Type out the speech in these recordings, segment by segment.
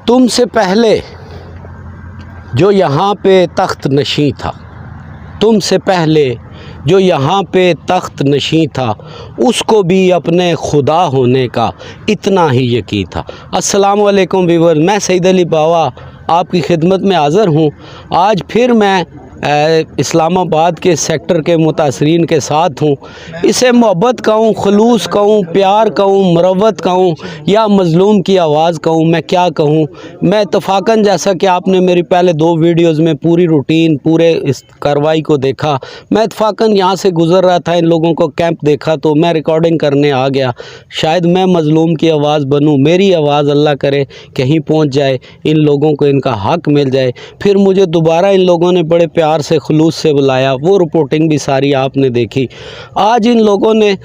तुमसे पहले जो यहाँ पे तख्त नशीं था, तुमसे पहले जो यहाँ पे तख्त नशीं था, उसको भी अपने खुदा होने का इतना ही यकीन था। अस्सलाम वालेकुम व्यूअर्स, मैं सईद अली बावा आपकी खिदमत में हाज़िर हूँ। आज फिर मैं इस्लामाबाद के सेक्टर के मुतासरीन के साथ हूँ। इसे मोहब्बत कहूँ, खलूस कहूँ, प्यार कहूँ, मरवत कहूँ या मज़लूम की आवाज़ कहूँ, मैं क्या कहूँ। मैं इत्तफ़ाक़न, जैसा कि आपने मेरी पहले 2 वीडियोज़ में पूरी रूटीन, पूरे इस कार्रवाई को देखा, मैं इत्तफ़ाक़न यहाँ से गुज़र रहा था, इन लोगों को कैंप देखा तो मैं रिकॉर्डिंग करने आ गया। शायद मैं मज़लूम की आवाज़ बनूँ, मेरी आवाज़ अल्लाह करे कहीं पहुँच जाए, इन लोगों को इनका हक़ मिल जाए। फिर मुझे दोबारा इन लोगों ने बड़े प्यार से, खुलूस से बुलाया, वो रिपोर्टिंग भी सारी आपने देखी। आज इन लोगों ने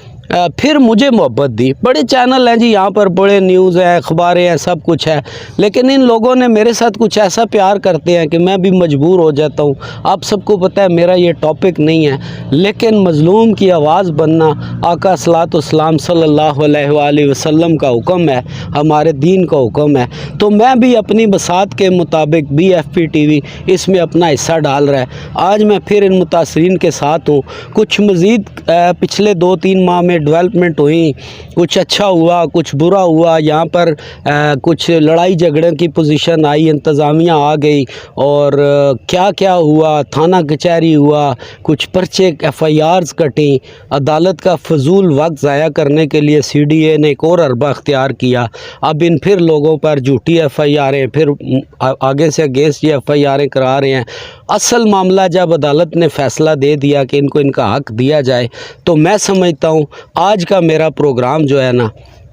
फिर मुझे मोहब्बत दी। बड़े चैनल हैं जी यहाँ पर, बड़े न्यूज़ हैं, अखबारें हैं, सब कुछ है, लेकिन इन लोगों ने मेरे साथ कुछ ऐसा प्यार करते हैं कि मैं भी मजबूर हो जाता हूँ। आप सबको पता है मेरा ये टॉपिक नहीं है, लेकिन मज़लूम की आवाज़ बनना आका सलातो-सलाम सल्लल्लाहु अलैहि वसल्लम का हुक्म है, हमारे दीन का हुक्म है। तो मैं भी अपनी बसात के मुताबिक BFP TV इसमें अपना हिस्सा डाल रहा है। आज मैं फिर इन मुतासरीन के साथ हूँ। कुछ मज़ीद पिछले 2-3 माह में डेवलपमेंट हुई, कुछ अच्छा हुआ, कुछ बुरा हुआ। यहाँ पर कुछ लड़ाई झगड़े की पोजीशन आई, इंतज़ामिया आ गई और क्या क्या हुआ, थाना कचहरी हुआ, कुछ पर्चे FIRs कटी, अदालत का फजूल वक्त ज़ाया करने के लिए CDA ने एक और अरबा अख्तियार किया। अब इन फिर लोगों पर झूठी FIRs, फिर आगे से अगेंस्ट ये FIRs करा रहे हैं। असल मामला जब अदालत ने फ़ैसला दे दिया कि इनको इनका हक़ दिया जाए, तो मैं समझता हूँ आज का मेरा प्रोग्राम जो है ना,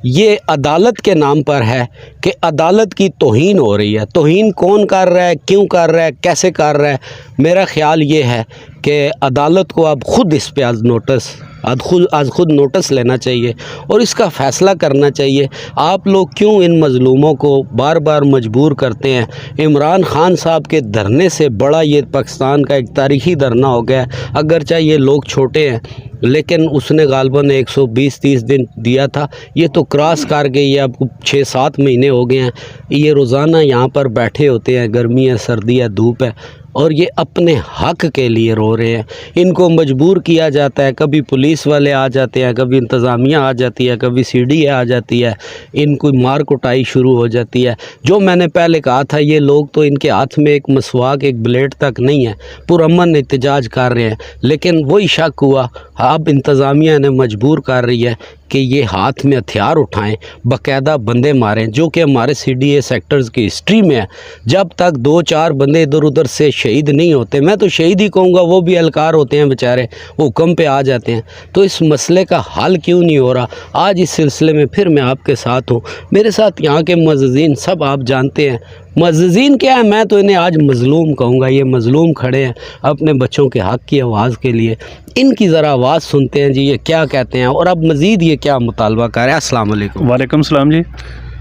ये अदालत के नाम पर है कि अदालत की तौहीन हो रही है। तौहीन कौन कर रहा है, क्यों कर रहा है, कैसे कर रहा है? मेरा ख़्याल ये है कि अदालत को अब ख़ुद इस पे आज खुद नोटिस लेना चाहिए और इसका फ़ैसला करना चाहिए। आप लोग क्यों इन मज़लूमों को बार बार मजबूर करते हैं? इमरान ख़ान साहब के धरने से बड़ा ये पाकिस्तान का एक तारीख़ी धरना हो गया। अगरचे ये लोग छोटे हैं, लेकिन उसने गालबन 120-30 दिन दिया था। ये तो क्रॉस कर गई है, अब 6-7 महीने हो गए हैं। ये रोज़ाना यहाँ पर बैठे होते हैं, गर्मी है, सर्दी है, धूप है, और ये अपने हक़ के लिए रो रहे हैं। इनको मजबूर किया जाता है, कभी पुलिस वाले आ जाते हैं, कभी इंतज़ामिया आ जाती है, कभी CDA आ जाती है, इनको मार कुटाई शुरू हो जाती है। जो मैंने पहले कहा था, ये लोग तो इनके हाथ में एक मसवाक, एक ब्लेड तक नहीं है, पुरअमन एहतजाज कर रहे हैं। लेकिन वही शक हुआ, अब इंतज़ामिया ने मजबूर कर रही है कि ये हाथ में हथियार उठाएं, बाकायदा बंदे मारें, जो कि हमारे CDA सेक्टर्स की हिस्ट्री में है। जब तक 2-4 बंदे इधर उधर से शहीद नहीं होते, मैं तो शहीद ही कहूँगा, वो भी एहलकार होते हैं बेचारे, हुक्म पे आ जाते हैं। तो इस मसले का हल क्यों नहीं हो रहा? आज इस सिलसिले में फिर मैं आपके साथ हूँ। मेरे साथ यहाँ के मुअज़्ज़िज़ीन सब आप जानते हैं। मुअज़्ज़िज़ीन क्या है, मैं तो इन्हें आज मज़लूम कहूँगा। ये मज़लूम खड़े हैं अपने बच्चों के हक़ की आवाज़ के लिए। इनकी ज़रा आवाज़ सुनते हैं जी, ये क्या कहते हैं और अब मज़ीद ये क्या मुतालबा कर रहे हैं। अस्सलाम वालेकुम। वालेकुम सलाम जी।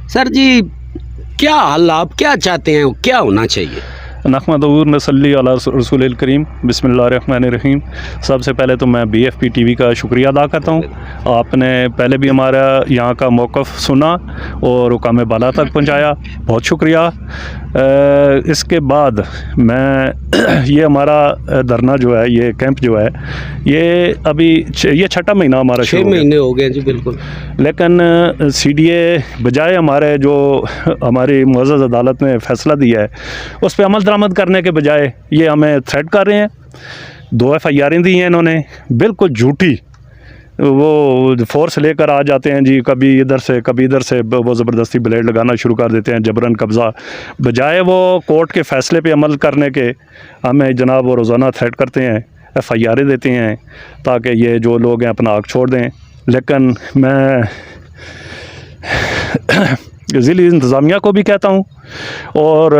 सर जी, क्या हल, आप क्या चाहते हैं, क्या होना चाहिए? नहमदुहु व नसल्ली अला रसूलिल करीम, बिस्मिल्लाहिर्रहमानिर्रहीम। सबसे पहले तो मैं BFP TV का शुक्रिया अदा करता हूँ। आपने पहले भी हमारा यहाँ का मौक़िफ़ सुना और हुकाम बाला तक पहुँचाया, बहुत शुक्रिया। इसके बाद मैं ये हमारा धरना जो है, ये कैंप जो है, ये अभी ये 6ठा महीना हमारा, 6 महीने हो गए जी। बिल्कुल। लेकिन CDA बजाय हमारे जो हमारी मुअज़्ज़ज़ अदालत ने फ़ैसला दिया है, उस पर अमल दरामद करने के बजाय ये हमें थ्रेट कर रहे हैं। 2 FIRs दी हैं इन्होंने, बिल्कुल झूठी। वो फोर्स लेकर आ जाते हैं जी, कभी इधर से कभी इधर से, वो ज़बरदस्ती ब्लेड लगाना शुरू कर देते हैं, जबरन कब्ज़ा। बजाय वो कोर्ट के फ़ैसले पे अमल करने के, हमें जनाब वो रोज़ाना थ्रेट करते हैं, FIRs देते हैं ताकि ये जो लोग हैं अपना हक़ छोड़ दें। लेकिन मैं ज़िली इंतज़ामिया को भी कहता हूँ और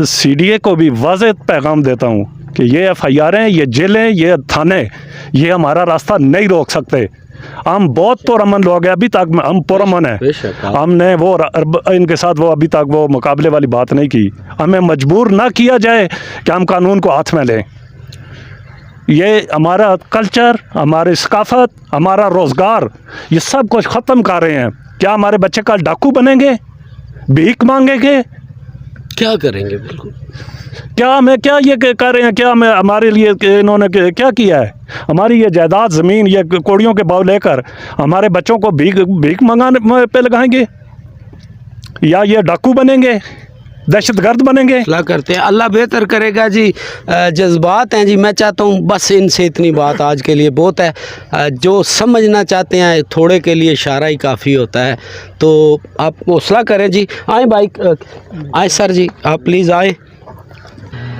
CDA को भी वाज़ेह पैगाम देता हूँ कि ये FIRs हैं, ये जेलें, ये थाने, ये हमारा रास्ता नहीं रोक सकते। हम बहुत पुरअमन लोग हैं, अभी तक हम पुरअमन हैं। हमने वो इनके साथ वो अभी तक वो मुकाबले वाली बात नहीं की। हमें मजबूर ना किया जाए कि हम कानून को हाथ में लें। ये हमारा कल्चर, हमारी सकाफत, हमारा रोज़गार, ये सब कुछ ख़त्म कर रहे हैं। क्या हमारे बच्चे कल डाकू बनेंगे? भीख मांगेंगे? क्या करेंगे? बिल्कुल। क्या हमें क्या ये कर रहे हैं? क्या हमें हमारे लिए इन्होंने क्या किया है? हमारी ये जायदाद ज़मीन ये कोड़ियों के भाव लेकर हमारे बच्चों को भीख मंगाने पे लगाएंगे, या ये डाकू बनेंगे, दहशतगर्द बनेंगे? अल्लाह करते हैं, अल्लाह बेहतर करेगा जी। जज्बात हैं जी। मैं चाहता हूँ बस इनसे इतनी बात आज के लिए बहुत है। जो समझना चाहते हैं थोड़े के लिए इशारा ही काफ़ी होता है। तो आप हौसला करें जी। आए भाई, आए सर जी, आप प्लीज़ आए।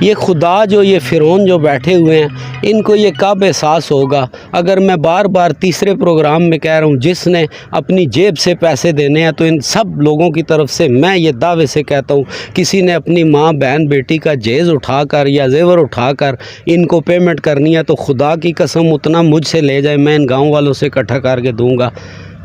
ये खुदा जो ये फ़िरौन जो बैठे हुए हैं, इनको ये कब एहसास होगा? अगर मैं बार बार तीसरे प्रोग्राम में कह रहा हूँ, जिसने अपनी जेब से पैसे देने हैं, तो इन सब लोगों की तरफ से मैं ये दावे से कहता हूँ, किसी ने अपनी माँ बहन बेटी का जेज़ उठाकर या जेवर उठाकर इनको पेमेंट करनी है, तो खुदा की कसम उतना मुझसे ले जाए, मैं इन गाँव वालों से इकट्ठा करके दूँगा।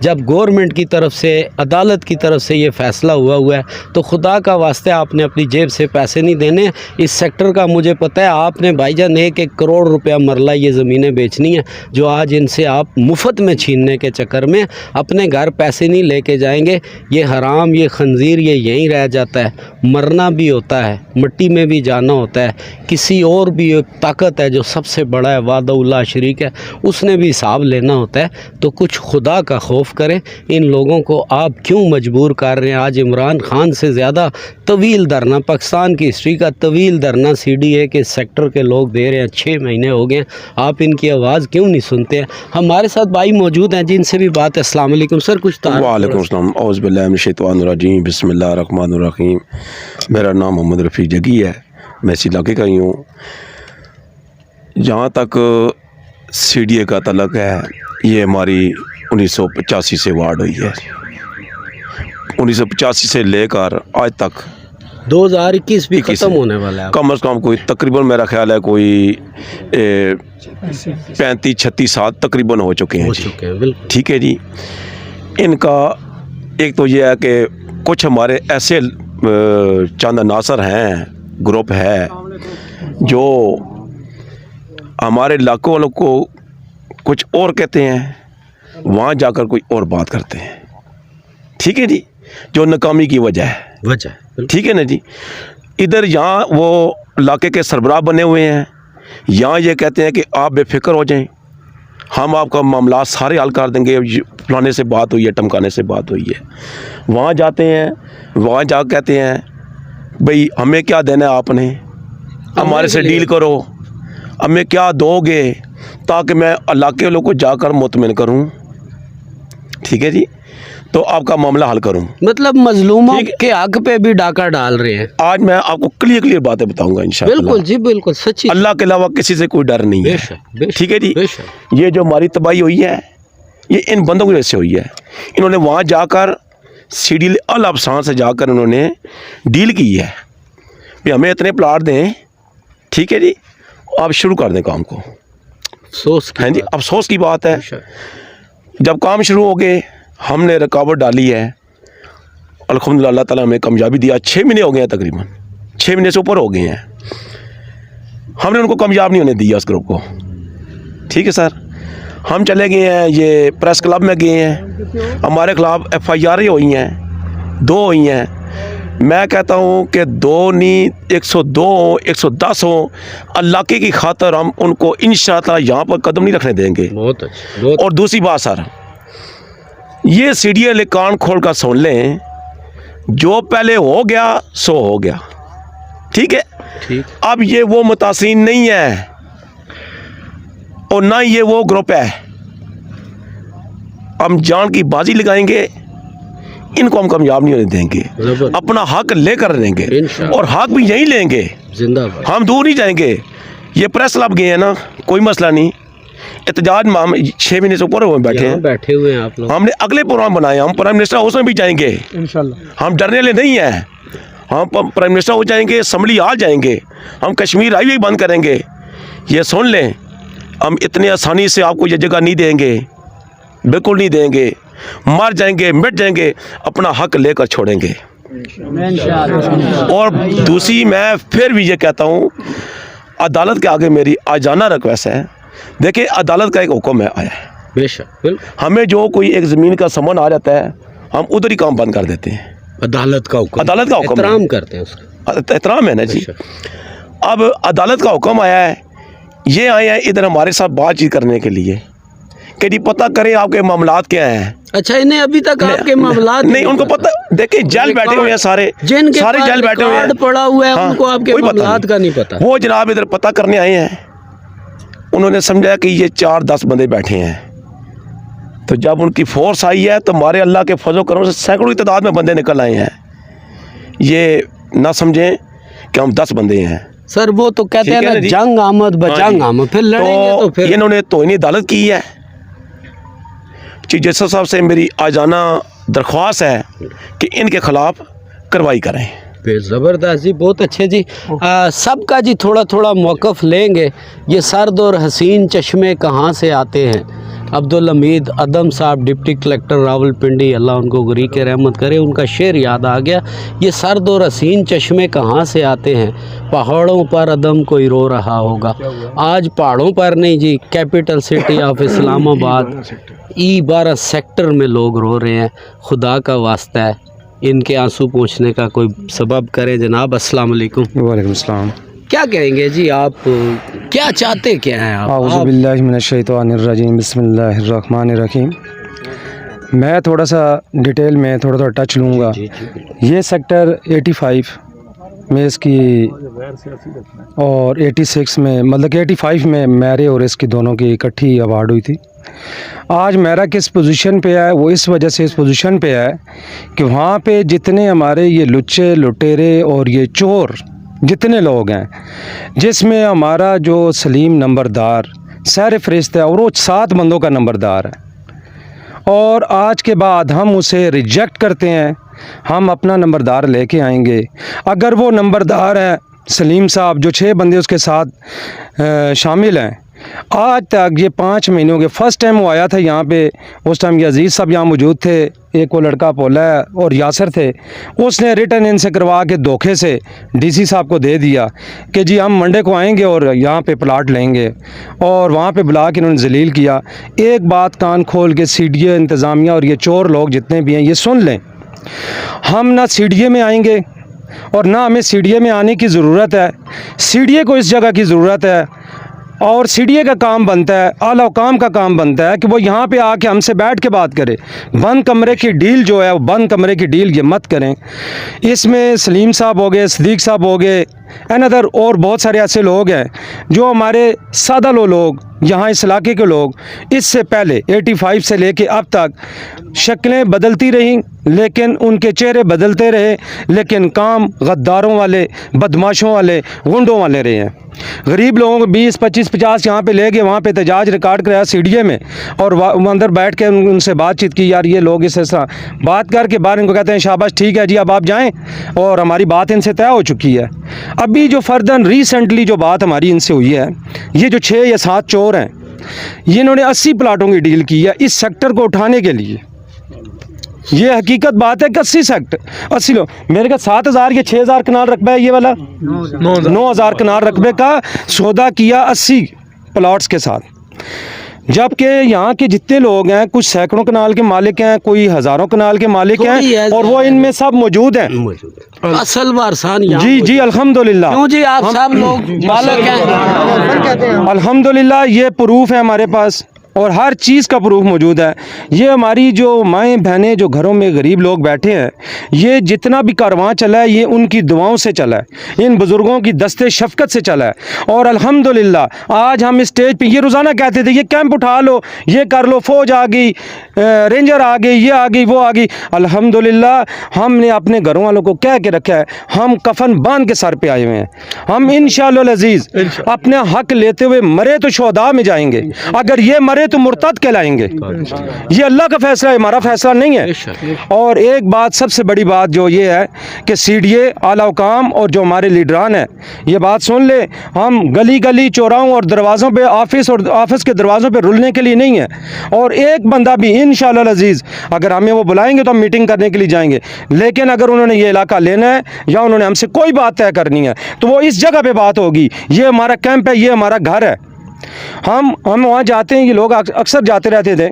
जब गवर्नमेंट की तरफ से, अदालत की तरफ से ये फ़ैसला हुआ है, तो खुदा का वास्ते आपने अपनी जेब से पैसे नहीं देने। इस सेक्टर का मुझे पता है, आपने भाईजान 1-1 करोड़ रुपया मरला ये ज़मीनें बेचनी है, जो आज इनसे आप मुफ्त में छीनने के चक्कर में अपने घर पैसे नहीं लेके जाएंगे। ये हराम, ये खंजीर, ये यहीं रह जाता है। मरना भी होता है, मिट्टी में भी जाना होता है। किसी और भी एक ताकत है जो सबसे बड़ा है, वादउल्लाह शरीक है, उसने भी हिसाब लेना होता है। तो कुछ खुदा का खौफ करें। इन लोगों को आप क्यों मजबूर कर रहे हैं? आज इमरान खान से ज़्यादा तवील धरना, पाकिस्तान की हिस्ट्री का तवील धरना CDA के सेक्टर के लोग दे रहे हैं। 6 महीने हो गए, आप इनकी आवाज़ क्यों नहीं सुनते हैं? हमारे साथ भाई मौजूद हैं जिनसे भी बात है। अस्सलाम वालेकुम सर, कुछ वालेकुम सलाम, औज़ बिल्लाहि मिनश शैतानिर रजीम, बिस्मिल्लाहिर रहमानिर रहीम। मेरा नाम मोहम्मद रफ़ी जगी है, मैं इस इलाके का ही हूँ। जहाँ तक CDA का तलक है, ये हमारी 1985 से वार्ड हुई है। 1985 से लेकर आज तक 2021 भी ख़त्म होने वाला है। कम से कम कोई तकरीबन मेरा ख्याल है कोई 35-36 साल तकरीबन हो चुके हैं जी। बिल्कुल ठीक है जी। इनका एक तो ये है कि कुछ हमारे ऐसे चंद अनासर हैं, ग्रुप है, जो हमारे इलाकों वालों को कुछ और कहते हैं, वहाँ जाकर कोई और बात करते हैं। ठीक है जी, जो नाकामी की वजह है। ठीक है ना जी। इधर यहाँ वो इलाके के सरबराह बने हुए हैं, यहाँ ये कहते हैं कि आप बेफिक्र हो जाएं, हम आपका मामला सारे हल कर देंगे, फलाने से बात हुई है, टमकाने से बात हुई है। वहाँ जाते हैं, वहाँ जा कहते हैं भाई हमें क्या देना है, आपने हमारे से डील करो, हमें क्या दोगे ताकि मैं इलाके वालों को जाकर मुतमिन करूँ। ठीक है जी, तो आपका मामला हल करूं। मतलब मजलूमों के हक पे भी डाका डाल रहे हैं। आज मैं आपको क्लियर बातें बताऊंगा इंशाअल्लाह। बिल्कुल जी, बिल्कुल सच्ची। अल्लाह के अलावा किसी से कोई डर नहीं है। ठीक है जी। ये जो हमारी तबाही हुई है, ये इन बंदों की वजह से हुई है। इन्होंने वहाँ जाकर CDA अल अफसान से जाकर उन्होंने डील की है कि हमें इतने प्लाट दें। ठीक है जी, आप शुरू कर दें काम को। अफसोस है जी, अफसोस की बात है। जब काम शुरू हो गए, हमने रुकावट डाली है, अल्हम्दुलिल्लाह अल्लाह ताला हमें कामयाबी दिया। 6 महीने हो गए हैं, तकरीबन 6 महीने से ऊपर हो गए हैं। हमने उनको कामयाब नहीं होने दिया उस ग्रुप को। ठीक है सर, हम चले गए हैं, ये प्रेस क्लब में गए हैं, हमारे खिलाफ FIR हुई हैं, 2 हुई हैं। मैं कहता हूँ कि 2 नहीं, 102 हो, 110 हो, अल्लाह की खातर हम उनको इंशाअल्लाह यहाँ पर कदम नहीं रखने देंगे। बहुत अच्छा। और दूसरी बात सर, ये CDA ले कान खोल कर सुन लें, जो पहले हो गया सो हो गया। ठीक है, ठीक। अब ये वो मुतासिन नहीं है और ना ये वो ग्रुप है। हम जान की बाजी लगाएंगे, इनको हम कामयाब नहीं होने देंगे, अपना हक लेकर रहेंगे और हक भी यहीं लेंगे, जिंदाबाद। हम दूर नहीं जाएंगे। ये प्रेस क्लब गए हैं ना, कोई मसला नहीं। एहतजाज में हम 6 महीने से ऊपर बैठे हुए हैं आप लोग। हमने अगले प्रोग्राम बनाए, हम प्राइम मिनिस्टर हाउस में भी जाएंगे इंशाल्लाह। हम डरने वाले नहीं हैं, हम प्राइम मिनिस्टर हो जाएंगे, असम्बली आ जाएंगे, हम कश्मीर हाईवे बंद करेंगे। ये सुन लें, हम इतने आसानी से आपको ये जगह नहीं देंगे, बिल्कुल नहीं देंगे। मर जाएंगे, मिट जाएंगे, अपना हक लेकर छोड़ेंगे। और दूसरी मैं फिर भी ये कहता हूँ, अदालत के आगे मेरी आजाना रिक्वेस्ट है। देखिए, अदालत का एक हुक्म है आया है, बेशक। हमें जो कोई एक ज़मीन का समन आ जाता है, हम उधर ही काम बंद कर देते हैं। अदालत का हुक्म, अदालत का हुक्म है। एहतराम करते हैं उसका, एहतराम है ना जी। अब अदालत का हुक्म आया है, ये आए हैं इधर हमारे साथ बातचीत करने के लिए कि जी पता करें आपके मामलात क्या हैं। अच्छा, इन्हें अभी तक आपके मामलात नहीं, उनको पता, देखिए जेल बैठे हुए हैं सारे, जिनके सारे पास जेल बैठे हुए हैं, रिकॉर्ड पड़ा हुआ है, हाँ, उनको आपके कोई पता मामलात नहीं। का नहीं पता। वो जनाब इधर पता करने आए हैं, उन्होंने समझा कि ये 4-10 बंदे बैठे हैं। तो जब उनकी फोर्स आई है तो हमारे अल्लाह के फजल करम से सैकड़ों की तादाद में बंदे निकल आए हैं। ये ना समझें कि हम 10 बंदे हैं सर, वो तो कहते हैं ना, जंग आमद बजंग आमद, फिर लड़ेंगे तो फिर इन्होंने तौहीन अदालत की है। चीफ जस्टिस साहब से मेरी आजाना दरख्वास्त है कि इनके खिलाफ कार्रवाई करें। ज़बरदस्त जी, बहुत अच्छे जी। सबका जी थोड़ा थोड़ा मौक़िफ़ लेंगे। ये सर्द और हसीन चश्मे कहाँ से आते हैं? अब्दुल हमीद अदम साहब, डिप्टी कलेक्टर रावलपिंडी, अल्लाह उनको गरीक रहमत करे, उनका शेर याद आ गया। ये सर्द और हसीन चश्मे कहाँ से आते हैं? पहाड़ों पर अदम कोई रो रहा होगा। आज पहाड़ों पर नहीं जी, capital city of Islamabad E12 sector में लोग रो रहे हैं। खुदा का वास्ता है, इनके आंसू पोंछने का कोई सबब करें जनाब। अस्सलाम वालेकुम। वालेकुम सलाम। क्या कहेंगे जी, आप क्या चाहते क्या हैं आप? आऊज़ु बिल्लाहि मिनश्शैतानिर्रजीम, बिस्मिल्लाहिर्रहमानिर्रहीम। मैं थोड़ा सा डिटेल में थोड़ा टच लूँगा। ये सेक्टर 85 में इसकी और 86 में, मतलब कि 85 में मेरे और इसकी दोनों की इकट्ठी अवार्ड हुई थी। आज मेरा किस पोजीशन पे है, वो इस वजह से इस पोजीशन पे है कि वहाँ पे जितने हमारे ये लुच्चे लुटेरे और ये चोर जितने लोग हैं, जिसमें हमारा जो सलीम नंबरदार सैर फरिश्ता है और वो 7 बंदों का नंबरदार है, और आज के बाद हम उसे रिजेक्ट करते हैं। हम अपना नंबरदार लेके आएंगे। अगर वो नंबरदार है सलीम साहब, जो 6 बंदे उसके साथ शामिल हैं, आज तक ये 5 महीनों के फर्स्ट टाइम वो आया था यहाँ पे, उस टाइम ये अजीज़ साहब यहाँ मौजूद थे, एक वो लड़का पोला है और यासर थे। उसने रिटर्न इनसे करवा के धोखे से डीसी साहब को दे दिया कि जी हम मंडे को आएंगे और यहाँ पे प्लाट लेंगे, और वहाँ पे बुला के इन्होंने जलील किया। एक बात कान खोल के सीडीए इंतज़ामिया और ये चोर लोग जितने भी हैं ये सुन लें, हम ना सीडीए में आएंगे और ना हमें सीडीए में आने की ज़रूरत है। सीडीए को इस जगह की ज़रूरत है, और सीडीए का काम बनता है, आला हुकाम का काम बनता है कि वो यहाँ पे आके हमसे बैठ के बात करे। बंद कमरे की डील जो है, वो बंद कमरे की डील ये मत करें। इसमें सलीम साहब हो गए, सदीक साहब हो गए, अनदर और बहुत सारे ऐसे लोग हैं जो हमारे सादा लोग यहाँ इस इलाके के लोग, इससे पहले 85 से लेके अब तक शक्लें बदलती रहीं, लेकिन उनके चेहरे बदलते रहे, लेकिन काम गद्दारों वाले, बदमाशों वाले, गुंडों वाले रहे हैं। गरीब लोगों को 20, 25, 50 यहाँ पे ले गए, वहाँ पे एहतजाज रिकॉर्ड कराया सीडीए में, और अंदर बैठ के उनसे बातचीत की। यार ये लोग इस तरह बात करके बाहर इनको कहते हैं शाबाश ठीक है जी अब आप जाएँ, और हमारी बात इनसे तय हो चुकी है। अभी जो फर्दन रिसेंटली जो बात हमारी इनसे हुई है, ये जो 6 या 7 चोर हैं, ये इन्होंने 80 प्लाटों की डील की है इस सेक्टर को उठाने के लिए। ये हकीकत बात है कि 80 सेक्टर 80 लोग, मेरे का 7,000 या 6,000 कनाल रकबा है, ये वाला 9,000 कनाल रकबे का सौदा किया 80 प्लाट्स के साथ। जबकि यहाँ के जितने लोग हैं, कुछ सैकड़ों कनाल के मालिक हैं, कोई हज़ारों कनाल के मालिक हैं, और वो इनमें सब मौजूद हैं। असल वारसान जी जी अल्हम्दुलिल्लाह। क्यों जी, आप सब लोग मालिक हैं? अल्हम्दुलिल्लाह, ये प्रूफ है हमारे पास, और हर चीज़ का प्रूफ मौजूद है। ये हमारी जो माएँ बहनें जो घरों में गरीब लोग बैठे हैं, ये जितना भी कारवां चला है ये उनकी दुआओं से चला है, इन बुज़ुर्गों की दस्ते शफ़क़त से चला है। और अल्हम्दुलिल्लाह आज हम स्टेज पे, ये रोज़ाना कहते थे ये कैंप उठा लो, ये कर लो, फ़ौज आ गई, रेंजर आ गई, ये आ गई, वो आ गई। अल्हम्दुलिल्लाह हमने अपने घरों वालों को कह के रखा है, हम कफन बांध के सर पे आए हुए हैं। हम इंशाअल्लाह अज़ीज़ अपने हक़ लेते हुए मरे तो शुहदा में जाएंगे, अगर ये मरे तो मुर्तद कहलाएंगे। ये अल्लाह का फैसला है, हमारा फैसला नहीं है। और एक बात, सबसे बड़ी बात जो ये है कि सीडीए, आला हुकाम और जो हमारे लीडरान हैं, ये बात सुन ले, हम गली गली चौराहों और दरवाज़ों पे, ऑफिस और ऑफिस के दरवाज़ों पे रुलने के लिए नहीं है। और एक बंदा भी इंशाअल्लाह अज़ीज़ अगर हमें वो बुलाएंगे तो हम मीटिंग करने के लिए जाएंगे, लेकिन अगर उन्होंने ये इलाका लेना है या उन्होंने हमसे कोई बात तय करनी है तो वो इस जगह पे बात होगी। ये हमारा कैंप है, ये हमारा घर है, हम वहाँ जाते हैं, ये लोग अक्सर जाते रहते थे,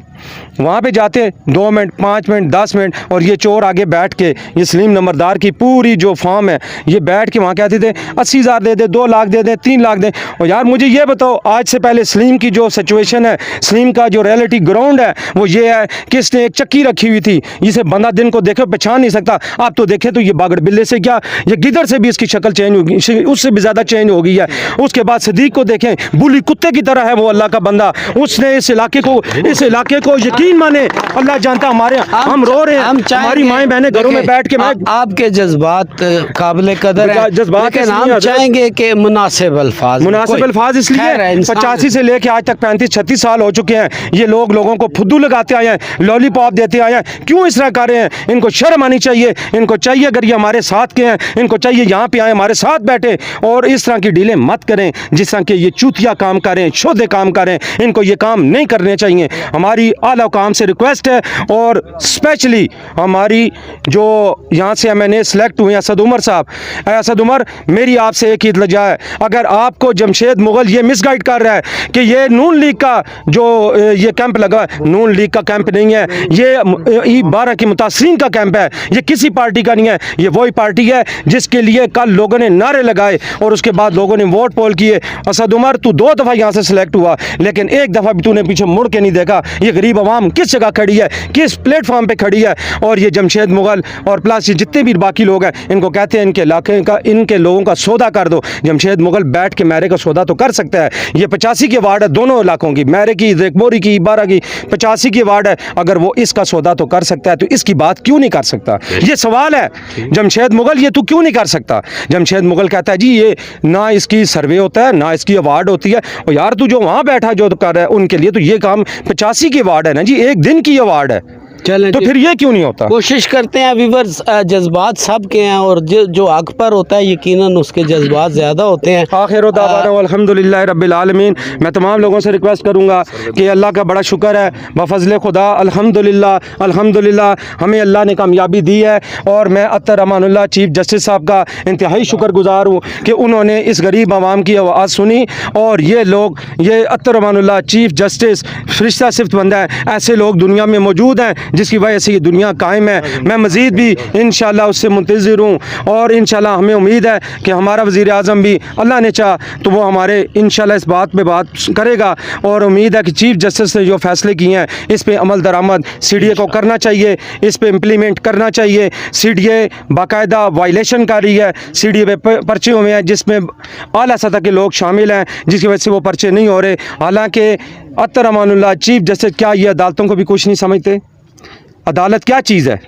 वहाँ पे जाते 2 मिनट 5 मिनट 10 मिनट, और ये चोर आगे बैठ के, ये सलीम नंबरदार की पूरी जो फॉर्म है, ये बैठ के वहाँ कहते थे 80,000 दे दे, 2 लाख दे दे, 3 लाख दे। और यार मुझे ये बताओ, आज से पहले सलीम की जो सिचुएशन है, सलीम का जो रियलिटी ग्राउंड है वो ये है कि इसने एक चक्की रखी हुई थी, जिसे बंदा दिन को देखे पहचान नहीं सकता। आप तो देखे तो ये बागड़ बिल्ले से क्या, ये गिदड़ से भी इसकी शक्ल चेंज होगी, उससे भी ज़्यादा चेंज हो गई है। उसके बाद सदीक को देखें, बुली कुत्ते की तरह है वो, अल्लाह का बंदा। उसने इस इलाके को यकीन माने, अल्लाह जानता, हमारे हम रो रहे हैं, हमारी माएँ बहनें घरों में बैठ के, आपके जज्बात काबिल कदर है, जज्बात लेकिन हम चाहेंगे कि मुनासिब अल्फाज इसलिए 85 से लेके आज तक 35-36 साल हो चुके हैं, ये लोगों को फुद्दू लगाते आए हैं, लॉलीपॉप देते आए हैं। क्यों इस तरह कर रहे हैं? इनको शर्म आनी चाहिए, इनको चाहिए, अगर ये हमारे साथ के हैं, इनको चाहिए यहाँ पे आए, हमारे साथ बैठे और इस तरह की डीलें मत करें जिस तरह के ये चूतिया काम करें, शोधे काम करें। इनको ये काम नहीं करने चाहिए। हमारी आला हुकाम से रिक्वेस्ट है, और स्पेशली हमारी जो यहाँ से MNA सेलेक्ट हुए असद उमर साहब, असद उमर, मेरी आपसे एक ही इल्तिजा है, अगर आपको जमशेद मुगल ये मिसगाइड कर रहा है कि ये नून लीग का जो ये कैंप लगा, नून लीग का कैंप नहीं है, ये E12 के मुतासरीन का कैंप है, ये किसी पार्टी का नहीं है। ये वही पार्टी है जिसके लिए कल लोगों ने नारे लगाए और उसके बाद लोगों ने वोट पोल किए। असद उमर, तू 2 दफ़ा यहाँ से सिलेक्ट हुआ, लेकिन एक दफ़ा भी तूने पीछे मुड़ के नहीं देखा। ये गरीब आवाम किस जगह खड़ी है, किस प्लेटफॉर्म पे खड़ी है। और ये जमशेद मुगल और प्लस ये जितने भी बाकी लोग हैं, इनको कहते हैं इनके इलाके का, इनके लोगों का सौदा कर दो। जमशेद मुगल बैठ के मैरे का सौदा तो कर सकता है। ये 85 की वार्ड है, दोनों इलाकों की, मैरे की, रेकमोरी की, 12 की, 85 की वार्ड है। अगर वो इसका सौदा तो कर सकता है तो इसकी बात क्यों नहीं कर सकता? ये सवाल है। जमशेद मुगल, ये तू क्यों नहीं कर सकता? जमशेद मुगल कहता है जी ये ना इसकी सर्वे होता है, ना इसकी अवार्ड होती है। और यार तू जो वहाँ बैठा जो कर रहा है उनके लिए तो ये काम 85 की वार्ड है ना जी, एक दिन की अवार्ड है। चलें, तो फिर ये क्यों नहीं होता? कोशिश करते हैं व्यूअर्स, जज्बात सब के हैं और जो हक पर होता है यकीनन उसके जज्बात ज़्यादा होते हैं। आखिर दावाना अल्हम्दुलिल्लाह रब्बिल आलमीन। मैं तमाम लोगों से रिक्वेस्ट करूँगा कि अल्लाह का बड़ा शुक्र है, बफज़ल खुदा अल्हम्दुलिल्लाह अल्हम्दुलिल्लाह हमें अल्लाह ने कामयाबी दी है। और मैं अत्तर अमानुल्लाह चीफ़ जस्टिस साहब का इंतहाई शुक्रगुजार हूँ कि उन्होंने इस गरीब आवाम की आवाज़ सुनी। और ये लोग, ये अत्तर अमानुल्लाह चीफ़ जस्टिस फरिश्ता सिफ्त बंदा है, ऐसे लोग दुनिया में मौजूद हैं जिसकी वजह से ये दुनिया कायम है। मैं मज़ीद भी इंशाल्लाह उससे मुंतज़िर हूँ और इंशाल्लाह हमें उम्मीद है कि हमारा वज़ीर आज़म भी अल्लाह ने चाहा तो वो हमारे इंशाल्लाह इस बात पे बात करेगा। और उम्मीद है कि चीफ़ जस्टिस ने जो फ़ैसले किए हैं इस पर अमल दरामद CDA को करना चाहिए, इस पर इम्प्लीमेंट करना चाहिए। CDA बाकायदा वायलेशन कर रही है, CDA पे पर्चे हुए हैं जिसमें आला सतह के लोग शामिल हैं, जिसकी वजह से वो पर्चे नहीं हो रहे। हालाँकि अत्तर अमानुल्लाह चीफ़ जस्टिस क्या ये अदालतों को भी कुछ नहीं समझते? अदालत क्या चीज़ है?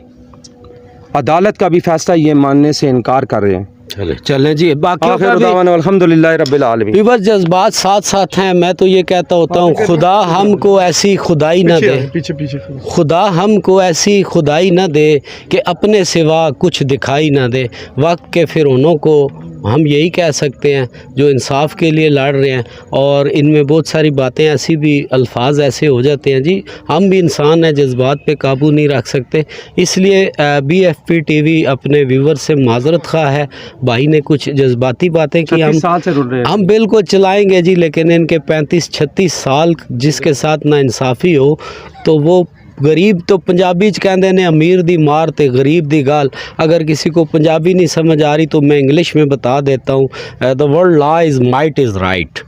अदालत का भी फैसला ये मानने से इनकार कर रहे हैं। चलें जी, बाकी अल्हम्दुलिल्लाह रब्बिल आलमीन। बस जज्बात साथ साथ हैं। मैं तो ये कहता होता हूँ खुदा हमको ऐसी खुदाई ना दे, खुदा हमको ऐसी खुदाई ना दे कि अपने सिवा कुछ दिखाई ना दे। वक्त के फिरौनों को हम यही कह सकते हैं जो इंसाफ के लिए लड़ रहे हैं। और इनमें बहुत सारी बातें ऐसी भी, अल्फाज ऐसे हो जाते हैं जी, हम भी इंसान हैं, जज्बात पे काबू नहीं रख सकते। इसलिए BFP TV अपने व्यूवर से माजरत खा है। भाई ने कुछ जज्बाती बातें की, हम बिल्कुल चलाएंगे जी, लेकिन इनके 35-36 साल जिसके साथ ना इंसाफ़ी हो तो वो गरीब तो पंजाबी च कहते ने अमीर दी मार ते गरीब दी गाल। अगर किसी को पंजाबी नहीं समझ आ रही तो मैं इंग्लिश में बता देता हूँ, the world law is might is right,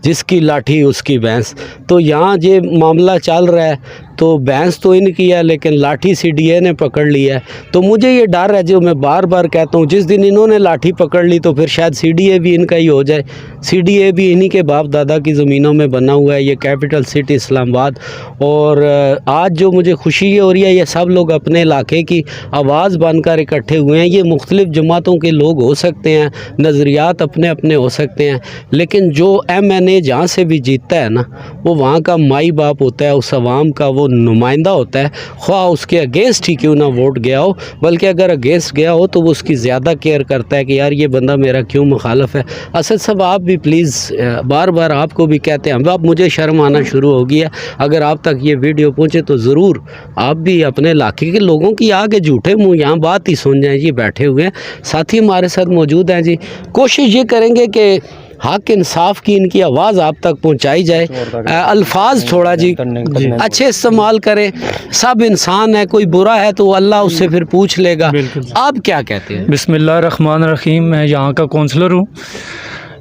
जिसकी लाठी उसकी भैंस। तो यहाँ ये मामला चल रहा है तो भैंस तो इनकी है लेकिन लाठी CDA ने पकड़ ली है। तो मुझे ये डर है, जो मैं बार बार कहता हूँ, जिस दिन इन्होंने लाठी पकड़ ली तो फिर शायद CDA भी इनका ही हो जाए। CDA भी इन्हीं के बाप दादा की ज़मीनों में बना हुआ है, ये कैपिटल सिटी इस्लामाबाद। और आज जो मुझे खुशी हो रही है, ये सब लोग अपने इलाके की आवाज़ बनकर इकट्ठे हुए हैं। ये मुख्तलिफ़ जमातों के लोग हो सकते हैं, नज़रियात अपने अपने हो सकते हैं, लेकिन जो MNA जहाँ से भी जीतता है ना, वो वहाँ का माई बाप होता है, उस आवाम का वो नुमाइंदा होता है। ख्वाह उसके अगेंस्ट ही क्यों ना वोट गया हो, बल्कि अगर अगेंस्ट गया हो तो वो उसकी ज़्यादा केयर करता है कि यार ये बंदा मेरा क्यों मुखालफ है। असद साहब आप भी प्लीज़, बार बार आपको भी कहते हैं, अब मुझे शर्म आना शुरू हो गया। अगर आप तक ये वीडियो पहुँचे तो ज़रूर आप भी अपने इलाके के लोगों की आगे झूठे मुँह यहाँ बात ही सुन जाएँ जी। बैठे हुए हैं साथी हमारे साथ मौजूद हैं जी। कोशिश ये करेंगे कि हक इंसाफ की इनकी आवाज़ आप तक पहुंचाई जाए। अल्फाज थोड़ा जी अच्छे इस्तेमाल करें। सब इंसान है, कोई बुरा है तो अल्लाह उससे फिर पूछ लेगा। आप क्या कहते हैं? बिस्मिल्लाहिर्रहमानिर्रहीम। मैं यहाँ का काउंसलर हूँ।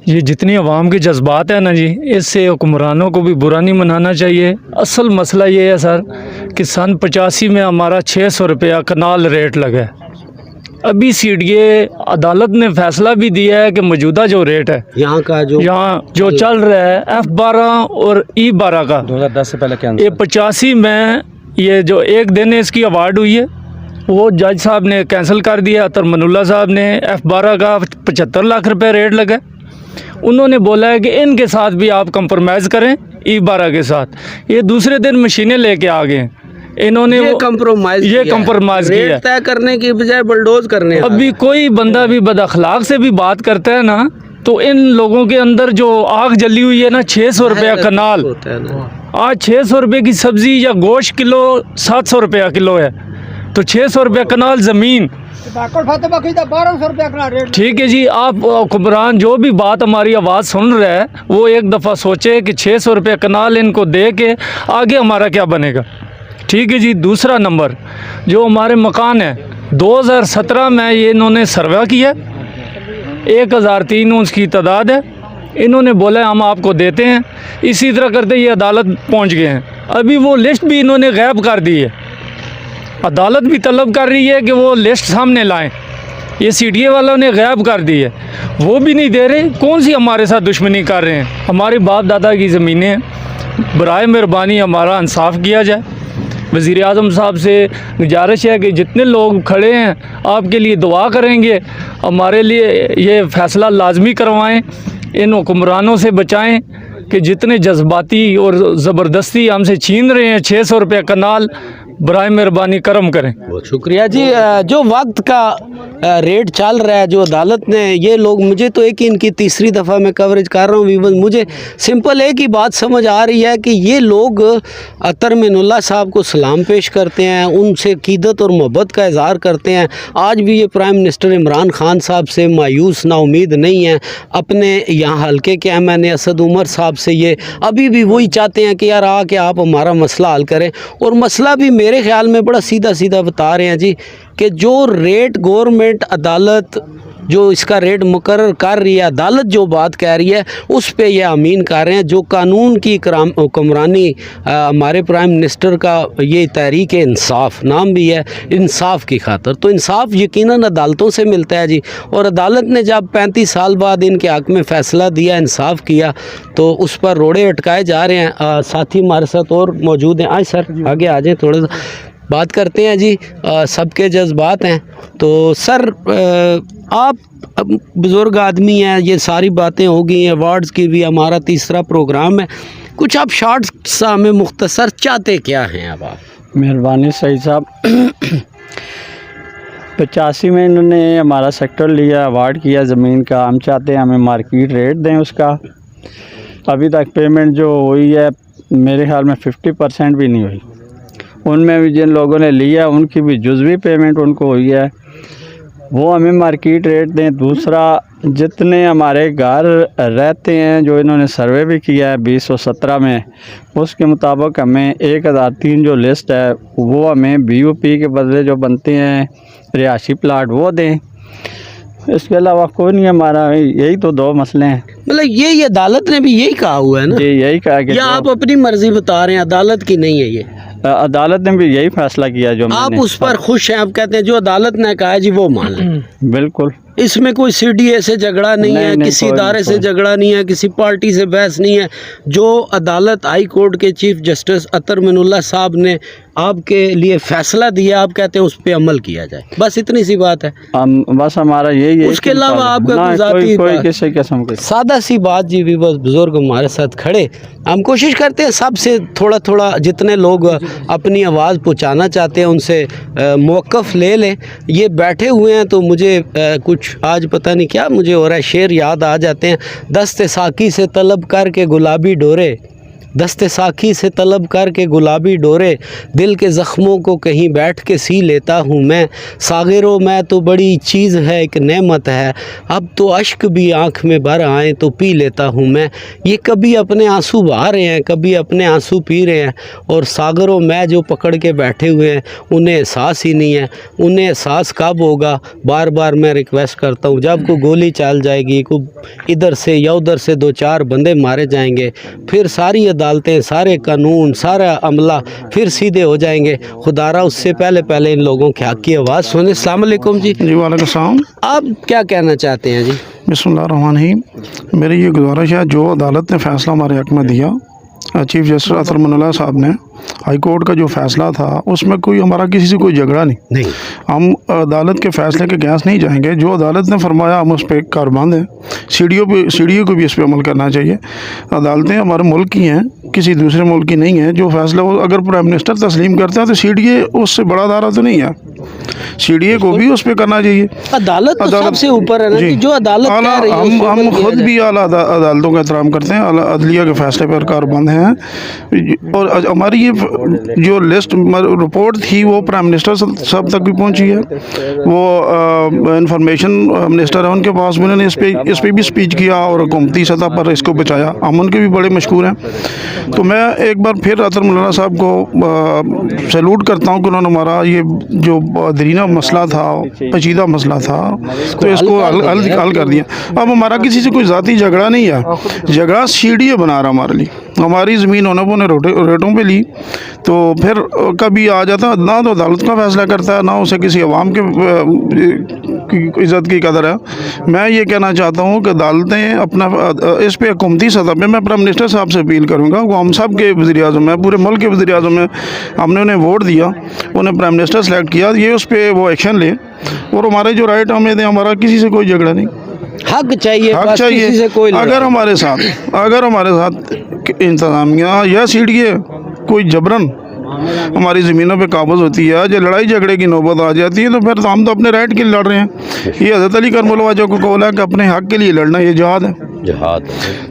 ये जितनी अवाम के जज्बात है ना जी, इससे हुक्मरानों को भी बुरा नहीं मनाना चाहिए। असल मसला ये है सर कि सन 85 में हमारा 600 रुपया कनाल रेट लगा है। अभी सीडीए अदालत ने फैसला भी दिया है कि मौजूदा जो रेट है यहाँ का यहाँ जो चल रहा है F12 और E12 का 2010 से पहले क्या ये 85 में ये जो एक दिन इसकी अवार्ड हुई है वो जज साहब ने कैंसिल कर दिया। अतर मनुल्ला साहब ने F12 का 75 लाख रुपए रेट लगा। उन्होंने बोला है कि इनके साथ भी आप कंप्रोमाइज़ करें E12 के साथ। ये दूसरे दिन मशीनें लेके आ गए। इन्होंने ये कंप्रोमाइज किया तय करने की बजाय बुलडोज करने। अभी कोई बंदा भी बदअखलाक से भी बात करता है ना तो इन लोगों के अंदर जो आग जली हुई है ना, 600 रुपया कनाल, आज 600 रुपये की सब्ज़ी या गोश्त किलो 700 रुपया किलो है, तो 600 रुपया कनाल ज़मीन। ठीक है जी, आप हुक्मरान जो भी बात हमारी आवाज़ सुन रहा है वो एक दफ़ा सोचे कि 600 रुपया कनाल इनको दे के आगे हमारा क्या बनेगा। ठीक है जी। दूसरा नंबर जो हमारे मकान है 2017 में ये इन्होंने सर्वे किया, 1003 उसकी तादाद है। इन्होंने बोला हम आपको देते हैं। इसी तरह करते ये अदालत पहुंच गए हैं। अभी वो लिस्ट भी इन्होंने गायब कर दी है। अदालत भी तलब कर रही है कि वो लिस्ट सामने लाएं। ये सीडीए वालों ने गायब कर दी है, वो भी नहीं दे रहे। कौन सी हमारे साथ दुश्मनी कर रहे हैं? हमारी बाप दादा की ज़मीनें हैं। बराए मेहरबानी हमारा इंसाफ किया जाए। वज़ीर आज़म साहब से गुजारिश है कि जितने लोग खड़े हैं आपके लिए दुआ करेंगे, हमारे लिए ये फ़ैसला लाजमी करवाएं, इन हुक्मरानों से बचाएं कि जितने जज्बाती और ज़बरदस्ती हमसे छीन रहे हैं 600 रुपया कनाल, बराए मेहरबानी करम करें। बहुत शुक्रिया जी। जो वक्त का रेट चल रहा है, जो अदालत ने, ये लोग, मुझे तो एक ही इनकी तीसरी दफ़ा मैं कवरेज कर रहा हूँ वीवर्स, मुझे सिंपल एक ही बात समझ आ रही है कि ये लोग अतर मिनुल्लाह साहब को सलाम पेश करते हैं, उनसे क़ीदत और मोहब्बत का इज़हार करते हैं। आज भी ये प्राइम मिनिस्टर इमरान खान साहब से मायूस नाउमीद नहीं हैं। अपने यहाँ हल्के के एम.एन. असद उमर साहब से ये अभी भी वही चाहते हैं कि यार आके आप हमारा मसला हल करें। और मसला भी मेरे ख्याल में बड़ा सीधा सीधा बता रहे हैं जी कि जो रेट गवर्नमेंट अदालत जो इसका रेट मुकर्रर कर रही है, अदालत जो बात कह रही है उस पे ये आमीन कर रहे हैं। जो कानून की हुक्मरानी हमारे प्राइम मिनिस्टर का ये तहरीक इंसाफ नाम भी है, इंसाफ की खातर, तो इंसाफ यकीनन अदालतों से मिलता है जी। और अदालत ने जब 35 साल बाद इनके हक़ में फ़ैसला दिया, इंसाफ किया, तो उस पर रोड़े अटकाए जा रहे हैं। साथी हमारे साथ और मौजूद हैं। आज सर आगे आ जाए, थोड़ा सा बात करते हैं जी। सबके जज्बात हैं। तो सर आप बुज़ुर्ग आदमी हैं, ये सारी बातें हो गई हैं, अवार्ड्स की भी हमारा तीसरा प्रोग्राम है, कुछ आप शॉर्ट्स सा में मुख्तसर चाहते क्या हैं अब आप? मेहरबानी सही साहब। 85 में इन्होंने हमारा सेक्टर लिया, अवार्ड किया ज़मीन का। हम चाहते हैं हमें मार्केट रेट दें उसका। अभी तक पेमेंट जो हुई है मेरे ख्याल में 50% भी नहीं हुई। उनमें भी जिन लोगों ने लिया उनकी भी जुज़वी पेमेंट उनको हुई है, वो हमें मार्केट रेट दें। दूसरा, जितने हमारे घर रहते हैं जो इन्होंने सर्वे भी किया है 2017 में, उसके मुताबिक हमें 1003 जो लिस्ट है वो हमें BOP के बदले जो बनते हैं रिहायशी प्लाट वो दें। इसके अलावा कोई नहीं, हमारा यही तो दो मसले हैं। मतलब ये अदालत ने भी यही कहा हुआ है ना? यही कहा कि या आप अपनी मर्जी बता रहे हैं, अदालत की नहीं है ये? अदालत ने भी यही फैसला किया जो आप उस पर खुश हैं? आप कहते हैं जो अदालत ने कहा है जी वो मान लें। बिल्कुल, इसमें कोई CDA से झगड़ा नहीं है, किसी इदारे से झगड़ा नहीं है, किसी पार्टी से बहस नहीं है। जो अदालत हाई कोर्ट के चीफ जस्टिस अतर मिनुल्लाह साहब ने आपके लिए फ़ैसला दिया, आप कहते हैं उस पर अमल किया जाए, बस इतनी सी बात है। बस हमारा यही है। उसके अलावा आपका कोई किसी किस्म की सादा सी बात जी। भी बस बुज़ुर्ग हमारे साथ खड़े, हम कोशिश करते हैं सबसे थोड़ा थोड़ा जितने लोग अपनी आवाज़ पहुँचाना चाहते हैं उनसे मौक़िफ़ ले लें। ये बैठे हुए हैं तो मुझे कुछ आज पता नहीं क्या मुझे हो रहा है, शेर याद आ जाते हैं। दस्ते साकी से तलब करके गुलाबी डोरे, दस्ते साखी से तलब करके गुलाबी डोरे, दिल के ज़ख्मों को कहीं बैठ के सी लेता हूँ मैं। सागिरो मैं तो बड़ी चीज़ है, एक नेमत है, अब तो अश्क भी आँख में भर आए तो पी लेता हूँ मैं। ये कभी अपने आंसू बहा रहे हैं, कभी अपने आंसू पी रहे हैं, और सागरों मैं जो पकड़ के बैठे हुए हैं उन्हें एहसास ही नहीं है। उन्हें एहसास कब होगा, बार बार मैं रिक्वेस्ट करता हूँ, जब को गोली चल जाएगी, को इधर से या उधर से 2-4 बंदे मारे जाएंगे, फिर सारी अदालतें, सारे कानून, सारा अमला फिर सीधे हो जाएंगे। खुदारा उससे पहले इन लोगों के हक़ की आवाज़ सुने। अस्सलाम वालेकुम जी। जी वालेकुम सलाम। आप क्या कहना चाहते हैं जी? बिस्मिल्लाहिर्रहमानिर्रहीम। मेरी ये गुजारिश है, जो अदालत ने फ़ैसला हमारे हक़ में दिया, चीफ़ जस्टिस अतर अमानुल्लाह साहब ने, हाई कोर्ट का जो फ़ैसला था उसमें कोई हमारा किसी से कोई झगड़ा नहीं। हम अदालत के फ़ैसले के अगेंस्ट नहीं जाएंगे। जो अदालत ने फरमाया हम उस पर कारबंद हैं। सीडीओ को भी इस पर अमल करना चाहिए। अदालतें हमारे मुल्क की हैं, किसी दूसरे मुल्क की नहीं है। जो फ़ैसला वो अगर प्राइम मिनिस्टर तस्लीम करता है तो सीडीओ उससे बड़ा अदारा तो नहीं है, सीडीओ को भी उस पर करना चाहिए। अदालत तो सबसे ऊपर है ना जी, जो अदालत कह रही है हम खुद भी आला अदालतों का एहतराम करते हैं, आला अदलिया के फ़ैसले पर कारबंद हैं। और हमारी ये जो लिस्ट रिपोर्ट थी वो प्राइम मिनिस्टर साहब तक भी पहुंची है। वो इंफॉर्मेशन मिनिस्टर है, उनके पास भी उन्होंने इस पर भी स्पीच किया और हुकूमती सतह पर इसको बचाया। हम उनके भी बड़े मशहूर हैं। तो मैं एक बार फिर अतर मौलाना साहब को सैल्यूट करता हूँ कि उन्होंने हमारा ये जो दरीना मसला था, पेचीदा मसला था, तो इसको हल कर दिया। अब हमारा किसी से कोई ज़ाती झगड़ा नहीं है, झगड़ा सीडीओ बना रहा हमारे लिए। हमारी ज़मीन उन्होंने रेटों पे ली, तो फिर कभी आ जाता ना तो अदालत का फ़ैसला करता है, ना उसे किसी अवाम के इज़्ज़त की कदर है। मैं ये कहना चाहता हूँ कि अदालतें अपना इस पर हुकूमती सतह पे मैं प्राइम मिनिस्टर साहब से अपील करूँगा, वो हम सब के वज़ीर-ए-आज़म हैं, पूरे मुल्क के वज़ीर-ए-आज़म हैं, हमने उन्हें वोट दिया, उन्हें प्राइम मिनिस्टर सेलेक्ट किया, ये उस पर वो एक्शन लें और हमारे जो राइट हमें दें। हमारा किसी से कोई झगड़ा नहीं, हक चाहिए, हक चाहिए। किसी से कोई अगर हमारे साथ इंतज़ामिया या सीडीए कोई जबरन हमारी ज़मीनों पे काबज़ होती है, जो लड़ाई झगड़े की नौबत आ जाती है, तो फिर हम तो अपने राइट के लिए लड़ रहे हैं। ये हज़रत अली करमुल्लाह वजह को कौल है कि अपने हक़ के लिए लड़ना ये जिहाद है।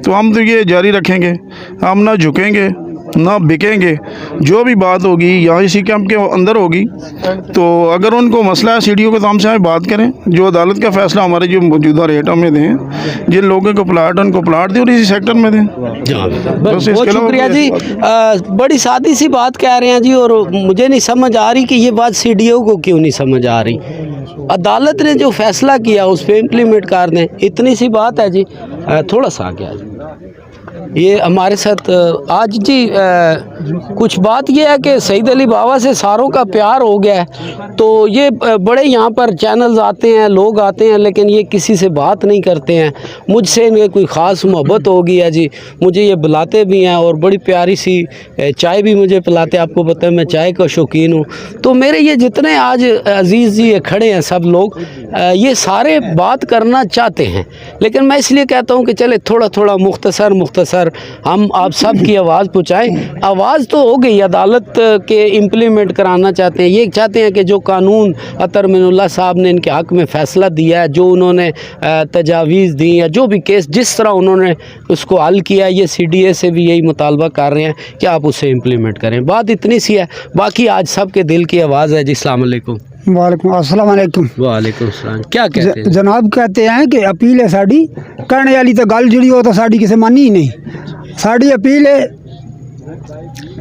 तो हम तो ये जारी रखेंगे, हम ना झुकेंगे ना बिकेंगे। जो भी बात होगी यहाँ इसी कैंप के अंदर होगी, तो अगर उनको मसला है सीडीओ को, तो हमसे आए बात करें। जो अदालत का फ़ैसला हमारे जो मौजूदा रेट हमें दें, जिन लोगों को प्लाट उनको प्लाट दें और इसी सेक्टर में दें। बस बहुत शुक्रिया जी। बड़ी सादी सी बात कह रहे हैं जी, और मुझे नहीं समझ आ रही कि ये बात सीडीओ को क्यों नहीं समझ आ रही। अदालत ने जो फ़ैसला किया उस पर इम्प्लीमेंट कर दें, इतनी सी बात है जी। थोड़ा सा आगे आ जाए। ये हमारे साथ आज जी कुछ बात ये है कि सईद अली बाबा से सारों का प्यार हो गया है, तो ये बड़े यहाँ पर चैनल्स आते हैं, लोग आते हैं, लेकिन ये किसी से बात नहीं करते हैं। मुझसे इनके कोई ख़ास मोहब्बत हो गई है जी, मुझे ये बुलाते भी हैं और बड़ी प्यारी सी चाय भी मुझे पिलाते हैं। आपको पता है मैं चाय का शौकीन हूँ। तो मेरे ये जितने आज अजीज़ जी ये खड़े हैं सब लोग, ये सारे बात करना चाहते हैं, लेकिन मैं इसलिए कहता हूँ कि चले थोड़ा थोड़ा मुख्तसर हम आप सब की आवाज़ पहुँचाएँ। आवाज़ तो हो गई, अदालत के इम्प्लीमेंट कराना चाहते हैं। ये चाहते हैं कि जो कानून अतर अमानुल्लाह साहब ने इनके हक़ में फ़ैसला दिया है, जो उन्होंने तजावीज़ दी या जो भी केस जिस तरह उन्होंने उसको हल किया, ये सीडीए से भी यही मुतालबा कर रहे हैं कि आप उसे इम्प्लीमेंट करें। बात इतनी सी है, बाकी आज सब के दिल की आवाज़ है जी। अस्सलाम वालेकुम। वालेकुम अस्सलाम वालेकुम। वालेकुम सलाम। क्या कहते हैं जनाब? कहते हैं कि अपील है साड़ी करने वाली, तो गल जी हो तो साड़ी किसी मानी ही नहीं। साड़ी अपील है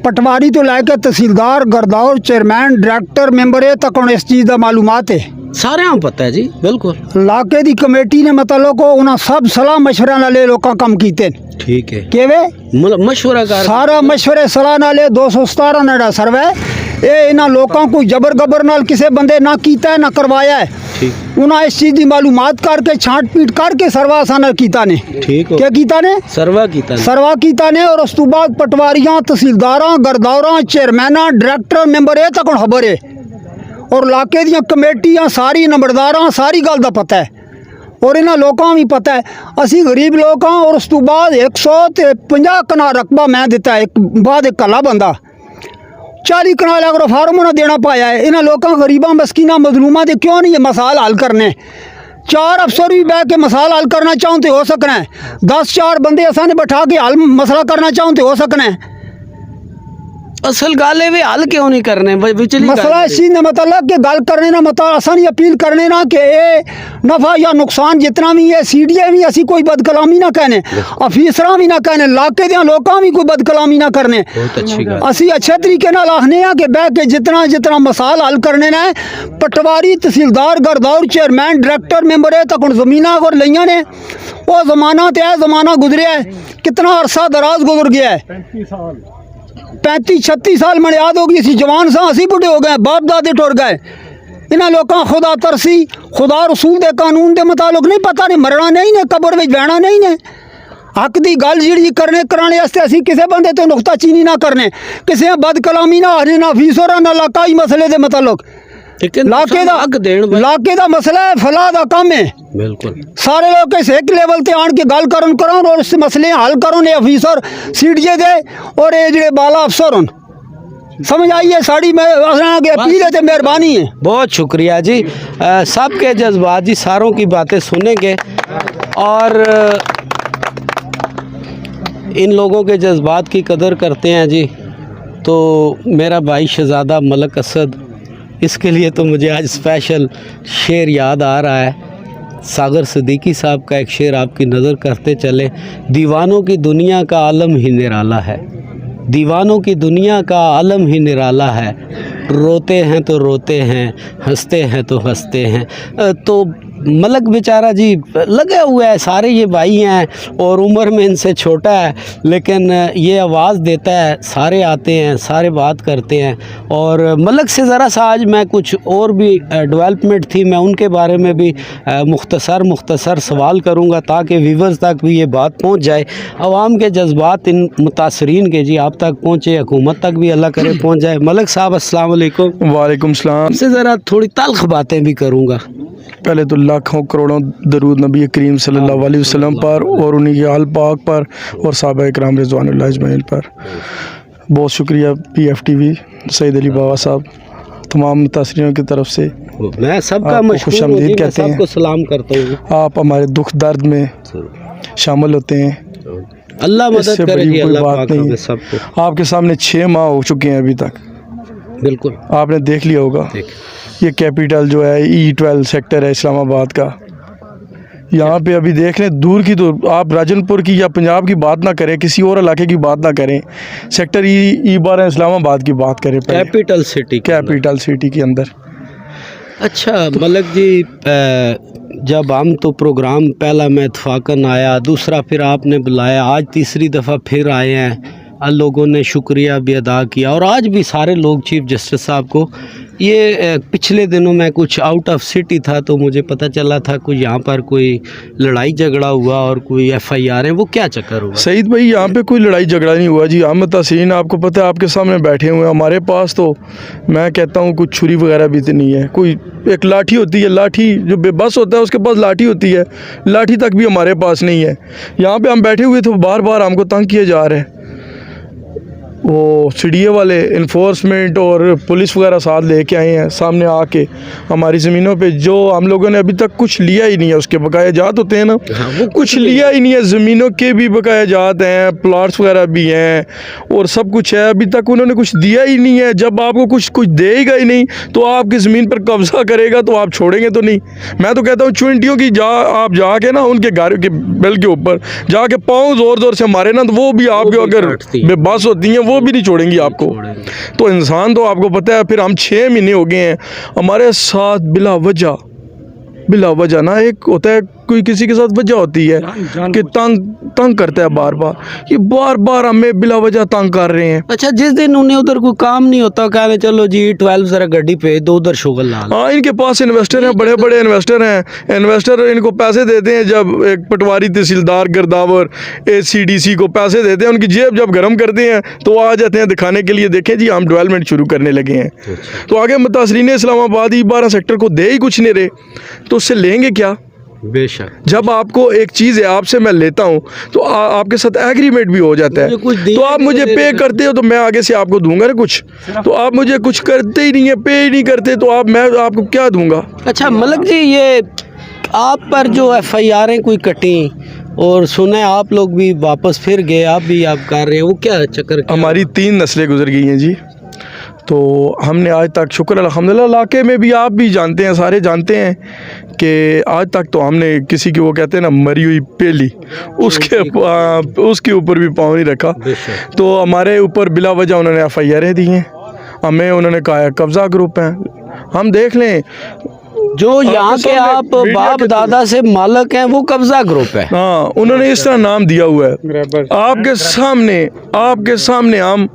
पटवारी तो लैके तहसीलदार, गरदौर, चेयरमैन, डायरैक्टर, मैंबर तक उन्हें इस चीज़ का मालूमात है, सारे हम पता है जी। बिल्कुल इलाके की कमेटी ने मतलब को उन्हें सब सलाह मशवरा नाले लोग कम किए। ठीक है, केवे मशवरा कर सारा मशवरे सलाह नाले 217 नड़ा सर्वे ये इन्होंने लोगों को जबर गबर नाल किसी बंदे ना कीता है ना करवाया है। उन्हें इस चीज़ की मालूमात करके छांट पीट करके सर्वा आसाना कीता ने। ठीक है, क्या कीता ने? सर्वा कीता ने। और उस तो बाद पटवारियां, तहसीलदारां, गरदौरां, चेयरमैना, डायरैक्टर, मैंबर ये तक खबर है, और इलाके दी कमेटियां सारी नंबरदारां सारी गल का पता है, और इन्होंने लोगों भी पता है। असी गरीब लोग हाँ, और उस तो बाद 150 कनाल रकबा मैं दिता है, एक बाद एक कला बंदा 40 कनाल अगर फार्म उन्हें देना पाया है। इन्होंने लोगों गरीबा मस्कीना मजलूमा दे क्यों नहीं ये मसाल हल करने? 4 अफसर भी बह के मसाल हल करना चाहूँ तो हो सकना है, 10 4 बंदे असा ने बैठा के हल मसला करना चाहूँ तो हो सकना है। असल गाले वे हल क्यों नहीं करने विचली मसला इस चीज़ ने मतलब कि गल करने ना मतलब आसानी अपील करने ना कि ये नफा या नुकसान जितना भी है सीडीए भी असी कोई बदकलामी ना कहने अफीसर भी ना कहने इलाके दे लोग भी कोई बदकलामी ना करने बहुत अच्छी गल असी अच्छे तरीके नाल आखने कि बह के जितना जितना मसाल हल करने ने पटवारी तहसीलदार गरदौर चेयरमैन डायरेक्टर मेंबर तक जमीना और लिया ने वो जमाना तो है जमाना गुजरिया है कितना अरसा दराज गुजर गया है 35-36 साल मैंने याद होगी इसी जवान सा असी बुढ़े हो गए बाप दादे टुर गए इन्होंने लोगों खुदा तरसी खुदा रसूल दे कानून के मुताबिक नहीं पता नहीं मरना नहीं ने कबर में बहना नहीं ने हक की गल जी करने कराने असी किसी बंदे तो नुकताचीनी ना करने किसी बदकलामी ना आने ना फीसर ना इलाकाई मसले के मुताबिक इलाके का मसला है फलाह का काम है बिल्कुल सारे लोग इस एक लेवल ते आन के गल करो और इस मसले हल करो ने अफीसर सीडीए दे और ये जो बाला अफसर हों समझ आइए साड़ी में अपील है मेहरबानी है। बहुत शुक्रिया जी सबके जज्बात जी सारों की बातें सुनेंगे और इन लोगों के जज्बात की कदर करते हैं जी। तो मेरा भाई शहज़ादा मलक असद इसके लिए तो मुझे आज स्पेशल शेर याद आ रहा है सागर सिद्दीकी साहब का एक शेर आपकी नज़र करते चले दीवानों की दुनिया का आलम ही निराला है दीवानों की दुनिया का आलम ही निराला है रोते हैं तो रोते हैं हंसते हैं तो हंसते हैं। तो मलक बेचारा जी लगे हुए है सारे ये भाई हैं और उम्र में इनसे छोटा है लेकिन ये आवाज़ देता है सारे आते हैं सारे बात करते हैं और मलक से ज़रा सा आज मैं कुछ और भी डेवलपमेंट थी मैं उनके बारे में भी मुख्तसर सवाल करूँगा ताकि व्यूवर्स तक भी ये बात पहुँच जाए आवाम के जज्बात इन मुतासरीन के जी आप तक पहुँचे हुकूमत तक भी अल्लाह करे पहुँच जाए। मलक साहब अस्सलाम वालेकुम। वालेकुम सलाम। आपसे ज़रा थोड़ी तल्ख बातें भी करूँगा। पहले तो लाखों करोड़ों दरूद नबी करीम सल्लल्लाहु अलैहि वसल्लम पर और उन्हीं के आल पाक पर और सहाबा इकराम रिज़वानुल्लाह अजमईन पर। बहुत शुक्रिया PFTV सईद अली बाबा साहब तमाम मुतासरीन की तरफ से मैं सबका खुशामदीद कहते हैं सबको सलाम करता हूँ। आप हमारे दुख दर्द में शामिल होते हैं अल्लाह मदद इससे करे बड़ी जी, कोई अल्लाह बात पाक नहीं हमें है। सबको। आपके सामने 6 माह हो चुके हैं अभी तक बिल्कुल आपने देख लिया होगा ये कैपिटल जो है E12 सेक्टर है इस्लामाबाद का यहाँ पे अभी देख लें दूर की तो आप राजनपुर की या पंजाब की बात ना करें किसी और इलाके की बात ना करें सेक्टर E12 इस्लामाबाद की बात करें कैपिटल सिटी के अंदर। अच्छा मलक जी जब हम तो प्रोग्राम पहला मैं इत्फाकन आया दूसरा फिर आपने बुलाया आज तीसरी दफ़ा फिर आए हैं लोगों ने शुक्रिया भी अदा किया और आज भी सारे लोग चीफ जस्टिस साहब को ये पिछले दिनों में कुछ आउट ऑफ सिटी था तो मुझे पता चला था कोई यहाँ पर कोई लड़ाई झगड़ा हुआ और कोई FIR है वो क्या चक्कर हुआ? सईद भाई यहाँ पे कोई लड़ाई झगड़ा नहीं हुआ जी। हम तहसीन आपको पता है आपके सामने बैठे हुए हैं हमारे पास तो मैं कहता हूँ कुछ छुरी वगैरह भी तो नहीं है कोई एक लाठी होती है लाठी जो बेबस होता है उसके पास लाठी होती है लाठी तक भी हमारे पास नहीं है। यहाँ पर हम बैठे हुए तो बार बार हमको तंग किए जा रहे हैं वो सीडीए वाले इन्फोर्समेंट और पुलिस वगैरह साथ लेके आए हैं सामने आके हमारी ज़मीनों पे जो हम लोगों ने अभी तक कुछ लिया ही नहीं है उसके बकाया जात होते हैं ना वो कुछ लिया ही नहीं है ज़मीनों के भी बकाया जात हैं प्लाट्स वगैरह भी हैं और सब कुछ है अभी तक उन्होंने कुछ दिया ही नहीं है। जब आपको कुछ देगा ही नहीं तो आपकी ज़मीन पर कब्ज़ा करेगा तो आप छोड़ेंगे तो नहीं। मैं तो कहता हूँ चुनटियों की आप जाके ना उनके घर के बिल के ऊपर जाके पाँव ज़ोर ज़ोर से मारे ना तो वो भी आपके अगर बेबस होती हैं वो भी नहीं छोड़ेंगी आपको। तो इंसान तो आपको पता है फिर हम 6 महीने हो गए हैं हमारे साथ बिला वजह ना एक होता है कोई किसी के साथ वजह होती है कि तंग करता है बार बार ये बार बार हमें बिला वजह तंग कर रहे हैं। अच्छा जिस दिन उन्हें उधर कोई काम नहीं होता कहने चलो जी 12 जरा गड्डी पे दो उधर शुगल ला। हाँ इनके पास इन्वेस्टर हैं बड़े बड़े इन्वेस्टर हैं इन्वेस्टर इनको पैसे देते हैं जब एक पटवारी तहसीलदार गिरदावर ACDC को पैसे देते हैं उनकी जेब जब गर्म करते हैं तो आ जाते हैं दिखाने के लिए देखें जी हम डेवलपमेंट शुरू करने लगे हैं। तो आगे मुतासरीन इस्लामाबाद E12 सेक्टर को दे ही कुछ नहीं रहे तो उससे लेंगे क्या? बेशक जब आपको एक चीज़ है आपसे मैं लेता हूँ तो आपके साथ एग्रीमेंट भी हो जाता है तो आप मुझे पे करते हो तो मैं आगे से आपको दूंगा ना कुछ तो आप मुझे कुछ करते ही नहीं है पे ही नहीं करते तो मैं आपको क्या दूंगा? अच्छा मलक जी ये आप पर जो FIR कोई कटी और सुने आप लोग भी वापस फिर गए, आप भी आप कर रहे हैं, वो क्या चक्कर क्या? हमारी 3 नस्लें गुजर गई हैं जी। तो हमने आज तक शुक्र अल्हम्दुलिल्लाह, इलाके में भी आप भी जानते हैं, सारे जानते हैं कि आज तक तो हमने किसी की, वो कहते हैं ना, मरी हुई पेली, उसके ऊपर भी पाँव नहीं रखा। तो हमारे ऊपर बिला वजह उन्होंने FIR दी हैं, हमें उन्होंने कहा कब्ज़ा ग्रुप है। हम देख लें, जो यहाँ के आप बाप दादा से मालक हैं वो कब्जा ग्रुप है। हाँ, उन्होंने इस तरह नाम दिया हुआ है। आपके सामने हम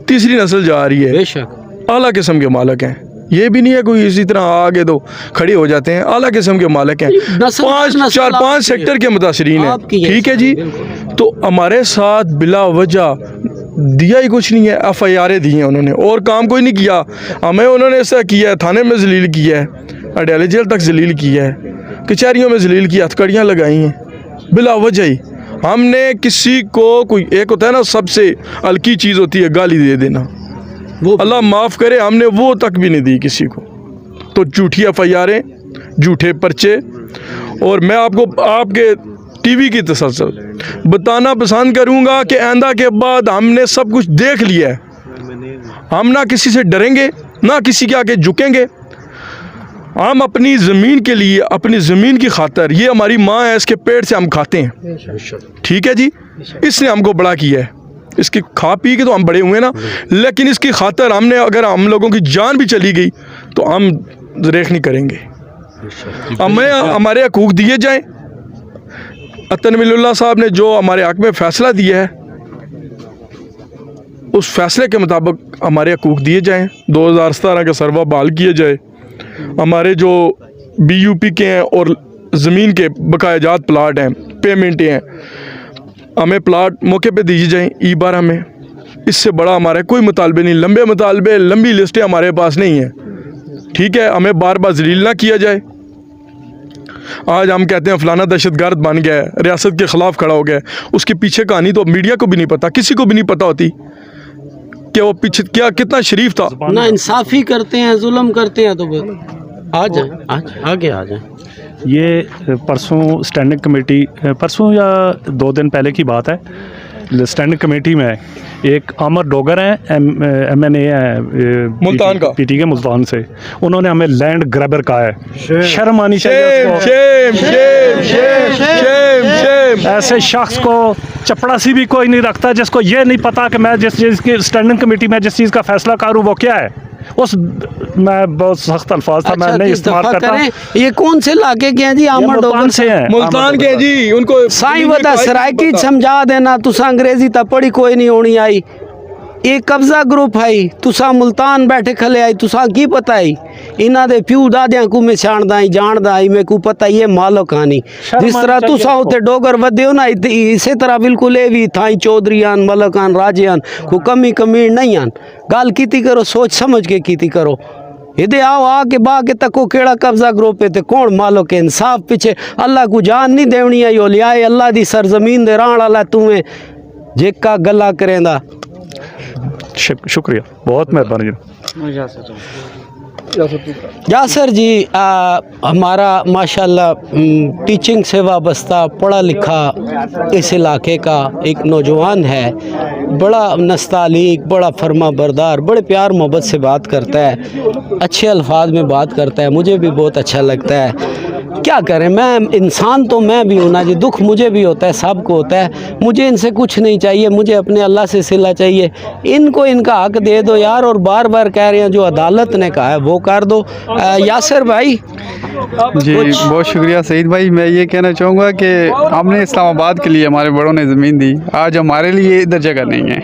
तीसरी नस्ल जा रही है, बेशक आला किस्म के मालक हैं। ये भी नहीं है कोई इसी तरह आगे तो खड़े हो जाते हैं, आला किस्म के मालक हैं। 4-5 सेक्टर के मुतासरीन हैं, ठीक है जी। तो हमारे साथ बिला वजह दिया ही कुछ नहीं है, FIR दी हैं उन्होंने, और काम कोई नहीं किया। हमें उन्होंने ऐसा किया है, थाने में जलील किया है, अडयाला जेल तक जलील किया है, कचहरियों में जलील किया, हथकड़ियाँ लगाई हैं बिला वजह ही। हमने किसी को, कोई एक होता है ना सबसे हल्की चीज़ होती है गाली दे देना, वो अल्लाह माफ़ करे, हमने वो तक भी नहीं दी किसी को। तो झूठी FIR, झूठे पर्चे। और मैं आपको आपके TV की तसल्सल बताना पसंद करूँगा कि आइंदा के बाद हमने सब कुछ देख लिया है, हम ना किसी से डरेंगे, ना किसी के आगे झुकेंगे। हम अपनी ज़मीन के लिए, अपनी ज़मीन की खातर, ये हमारी माँ है, इसके पेट से हम खाते हैं, ठीक है जी। इसने हमको बड़ा किया है, इसकी खा पी के तो हम बड़े हुए ना, लेकिन इसकी खातर हमने, अगर हम लोगों की जान भी चली गई तो हम रेख नहीं करेंगे। हमें हमारे हकूक़ दिए जाएं। अतन मिल्लुल्लाह साहब ने जो हमारे हक़ में फ़ैसला दिया है, उस फैसले के मुताबिक हमारे हकूक़ दिए जाएं। 2017 का सर्वा बहाल किया जाए। हमारे जो BUP के हैं और ज़मीन के बकायाजात प्लाट हैं, पेमेंटें हैं, हमें प्लाट मौके पे दीजिए जाएँ। ई-12 में इससे बड़ा हमारे कोई मुतालबे नहीं, लंबे मुतालबे, लंबी लिस्टें हमारे पास नहीं हैं, ठीक है। हमें बार बार जलील ना किया जाए। आज हम कहते हैं फ़लाना दहशतगर्द बन गया है, रियासत के ख़िलाफ़ खड़ा हो गया है, उसके पीछे कहानी तो मीडिया को भी नहीं पता, किसी को भी नहीं पता होती कि वो पीछे क्या कितना शरीफ था। ना इंसाफ़ी करते हैं, जुल्म करते हैं। तो आ जाए, आगे आ जाए। ये परसों स्टैंडिंग कमेटी, परसों या 2 दिन पहले की बात है, स्टैंडिंग कमेटी में एक आमर डोगर हैं, MNA है मुल्तान का, PT के मुल्तान से, उन्होंने हमें लैंड ग्रैबर कहा है। शर्म आनी चाहिए उसको। ऐसे शख्स को चपड़ासी भी कोई नहीं रखता जिसको ये नहीं पता कि मैं जिस चीज़ की स्टैंडिंग कमेटी में जिस चीज़ का फैसला करूँ वो क्या है। उस मैं बहुत सख्त अल्फाज था, मैं नहीं इस्तेमाल करता। ये कौन से इलाके के हैं जी? आमर डोगर से हैं, मुल्तान के जी। उनको साईं वदा सरायकी समझा देना, तुसा अंग्रेजी तो पढ़ी कोई नहीं होनी आई। ये कब्जा ग्रुप है, तुसा मुल्तान बैठे खले आई, तुसा की पता है? इन्हों के प्यू दादिया को मैं छाणदा ही जानदा ही, मेरे को पता ये मालो कहानी। जिस तरह तुसा उत्ते डोगर वधे हो ना, इसी तरह बिल्कुल ये भी थाई चौधरी आन, मलक आन, राजे आन, को कमी कमीण नहीं आन। गल कीती करो, सोच समझ के कीती करो। इधे आओ आके बाके तको केड़ा कब्जा ग्रुप है, ते कौन मालो के इंसाफ पीछे। अल्लाह को जान नहीं देवनी आई, लियाए अल्लाह दी सरजमीन दे रहण वाला तुम्हें जेका गला करेंदा। शुक्रिया, बहुत मेहरबानी। यासर जी, हमारा माशाल्लाह टीचिंग से वाबस्ता पढ़ा लिखा इस इलाके का एक नौजवान है, बड़ा नस्तालीक, बड़ा फरमा बरदार, बड़े प्यार मोहब्बत से बात करता है, अच्छे अल्फाज में बात करता है, मुझे भी बहुत अच्छा लगता है। क्या करें, मैं इंसान तो मैं भी हूँ ना जी, दुख मुझे भी होता है, सबको होता है। मुझे इनसे कुछ नहीं चाहिए, मुझे अपने अल्लाह से सिला चाहिए। इनको इनका हक दे दो यार, और बार बार कह रहे हैं जो अदालत ने कहा है वो कर दो। यासर भाई जी, बहुत शुक्रिया सईद भाई। मैं ये कहना चाहूँगा कि हमने इस्लामाबाद के लिए हमारे बड़ों ने ज़मीन दी, आज हमारे लिए इधर जगह नहीं है,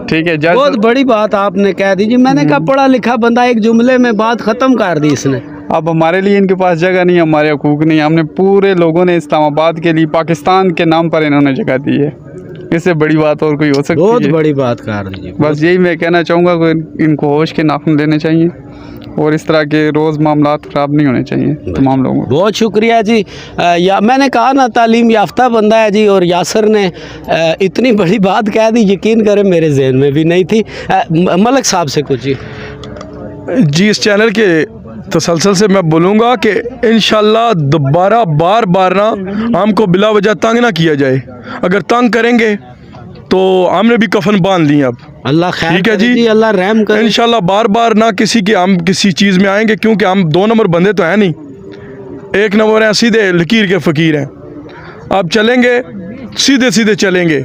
ठीक है। बहुत बड़ी बात आपने कह दी जी। मैंने कहा पढ़ा लिखा बंदा, एक जुमले में बात ख़त्म कर दी इसने। अब हमारे लिए इनके पास जगह नहीं, हमारे हकूक़ नहीं। हमने पूरे लोगों ने इस्लामाबाद के लिए, पाकिस्तान के नाम पर इन्होंने जगह दी है। इससे बड़ी बात और कोई हो सकती है? बहुत बड़ी बात कर दीजिए। बस यही मैं कहना चाहूँगा कि इनको होश के नाखून देने चाहिए और इस तरह के रोज़ मामलात ख़राब नहीं होने चाहिए तमाम लोगों को। बहुत शुक्रिया जी। या मैंने कहा ना तालीम याफ्ता बंदा है जी, और यासर ने इतनी बड़ी बात कह दी, यकीन करें मेरे जहन में भी नहीं थी। मलक साहब से कुछ जी। इस चैनल के तसलसल से मैं बोलूँगा कि इंशाल्लाह दोबारा बार बार ना हमको बिला वजह तंग ना किया जाए। अगर तंग करेंगे तो हमने भी कफन बांध ली अब। अल्लाह खैर ठीक है करे जी, अल्लाह रहम करे। इंशाल्लाह बार बार ना हम किसी चीज़ में आएंगे, क्योंकि हम 2 नंबर बंदे तो हैं नहीं, 1 नंबर हैं, सीधे लकीर के फ़कीर हैं। अब चलेंगे सीधे सीधे चलेंगे।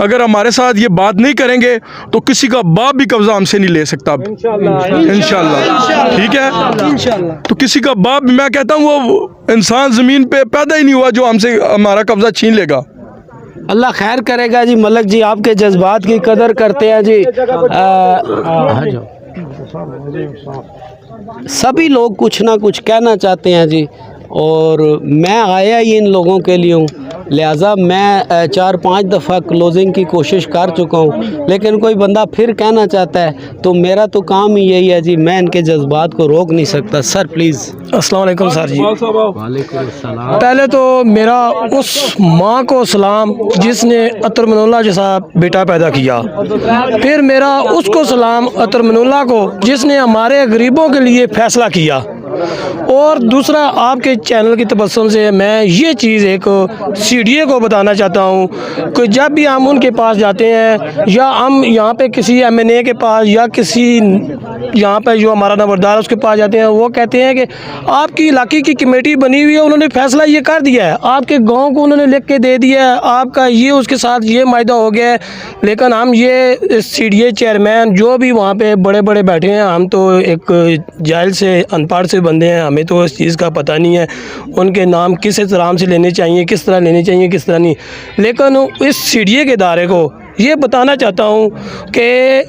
अगर हमारे साथ ये बात नहीं करेंगे तो किसी का बाप भी कब्जा हमसे नहीं ले सकता अब इंशाल्लाह। ठीक है, तो किसी का बाप, मैं कहता हूँ वो इंसान ज़मीन पे पैदा ही नहीं हुआ जो हमसे हमारा कब्जा छीन लेगा। अल्लाह खैर करेगा जी। मलक जी आपके जज्बात की कदर करते हैं जी। सभी लोग कुछ ना कुछ कहना चाहते हैं जी, और मैं आया ही इन लोगों के लिए हूँ, लिहाजा मैं 4-5 दफ़ा क्लोजिंग की कोशिश कर चुका हूँ, लेकिन कोई बंदा फिर कहना चाहता है तो मेरा तो काम ही यही है जी, मैं इनके जज्बात को रोक नहीं सकता। Sir please. अस्सलाम वालेकुम सर जी। वालेकुम सलाम। पहले तो मेरा उस माँ को सलाम जिसने अतर मनोल्ला जैसा बेटा पैदा किया, फिर मेरा उसको सलाम अतर मनोल्ला को जिसने हमारे गरीबों के लिए फ़ैसला किया, और दूसरा आपके चैनल की तबस्सुम से मैं ये चीज़ एक सीडीए को बताना चाहता हूँ कि जब भी हम उनके पास जाते हैं या हम यहाँ पे किसी एमएनए के पास या किसी यहाँ पे जो हमारा नंबरदार है उसके पास जाते हैं, वो कहते हैं कि आपकी इलाके की कमेटी बनी हुई है, उन्होंने फैसला ये कर दिया है, आपके गांव को उन्होंने लिख के दे दिया है, आपका ये उसके साथ ये मायदा हो गया है। लेकिन हम ये सीडीए चेयरमैन जो भी वहाँ पे बड़े बड़े बैठे हैं, हम तो एक जाहिल से अनपढ़ से बंदे हैं, हमें तो इस चीज़ का पता नहीं है उनके नाम किस तरह से लेने चाहिए, किस तरह लेने चाहिए, किस तरह नहीं। लेकिन इस सीडीए के इदारे को ये बताना चाहता हूँ कि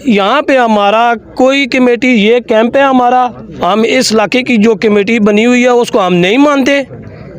यहाँ पे हमारा कोई कमेटी, ये कैंप है हमारा, हम इस इलाके की जो कमेटी बनी हुई है उसको हम नहीं मानते।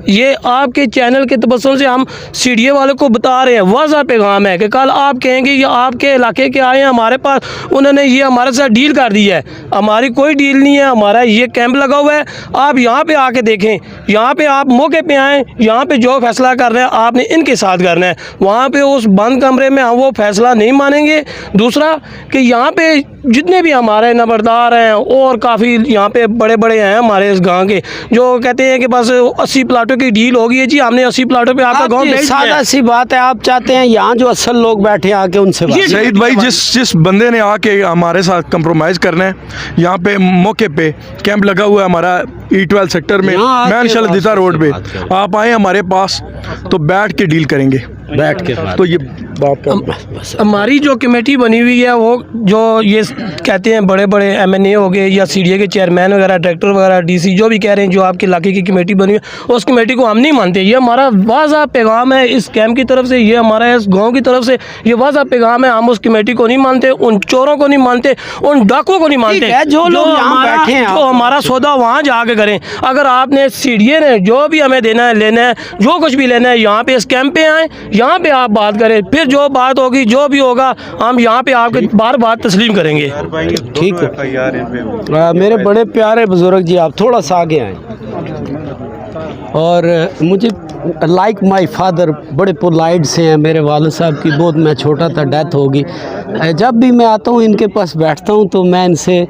ये आपके चैनल के तबस्सुम से हम सीडीए वाले को बता रहे हैं, वाज़ा पैगाम है कि कल आप कहेंगे ये आपके इलाके के आए हैं हमारे पास, उन्होंने ये हमारे साथ डील कर दी है। हमारी कोई डील नहीं है, हमारा ये कैंप लगा हुआ है। आप यहाँ पे आके देखें, यहाँ पे आप मौके पे आएँ, यहाँ पे जो फैसला कर रहे हैं आपने इनके साथ करना है। वहाँ पे उस बंद कमरे में हम वो फैसला नहीं मानेंगे। दूसरा कि यहाँ पे जितने भी हमारे नंबरदार हैं और काफ़ी यहाँ पे बड़े बड़े हैं हमारे इस गाँव के, जो कहते हैं कि बस 80 प्लाटों की डील होगी है जी, हमने 80 प्लाटों पे आपका गांव बेच दिया। सादा सी बात है, आप चाहते हैं यहाँ जो असल लोग बैठे हैं आके उनसे बात। सईद भाई, जिस बंदे ने आके हमारे साथ कंप्रोमाइज़ करना है, यहाँ पे मौके पे कैंप लगा हुआ है हमारा E12 सेक्टर में, मैं इंशाल्लाह दिता रोड पे, आप आए हमारे पास तो बैठ के डील करेंगे, बैठ के तो ये बात हमारी जो कमेटी बनी हुई है वो जो ये कहते हैं बड़े बड़े एमएनए हो गए या सीडीए के चेयरमैन वगैरह, डायरेक्टर वगैरह, डीसी जो भी कह रहे हैं जो आपके इलाके की कमेटी बनी हुई है, उस कमेटी को हम नहीं मानते। ये हमारा वाज़ा पैगाम है इस कैंप की तरफ से, ये हमारा इस गाँव की तरफ से ये वाज़ा पैगाम है। हम उस कमेटी को नहीं मानते, उन चोरों को नहीं मानते, उन डाकुओं को नहीं मानते। जो लोग यहाँ बैठे हैं तो हमारा सौदा वहाँ जाके करें। अगर आपने सीडीए ने जो भी हमें देना है, लेना है, जो कुछ भी लेना है, यहाँ पे इस कैंप पे आए, यहाँ पे आप बात करें, फिर जो बात होगी जो भी होगा हम यहाँ पे आपके बार बार तस्लीम करेंगे। ठीक है मेरे बड़े प्यारे बुजुर्ग जी, आप थोड़ा सा आगे आए। और मुझे लाइक माय फादर बड़े पोलाइट से हैं, मेरे वालिद साहब की बहुत, मैं छोटा था डेथ होगी। जब भी मैं आता हूँ इनके पास बैठता हूँ तो मैं इनसे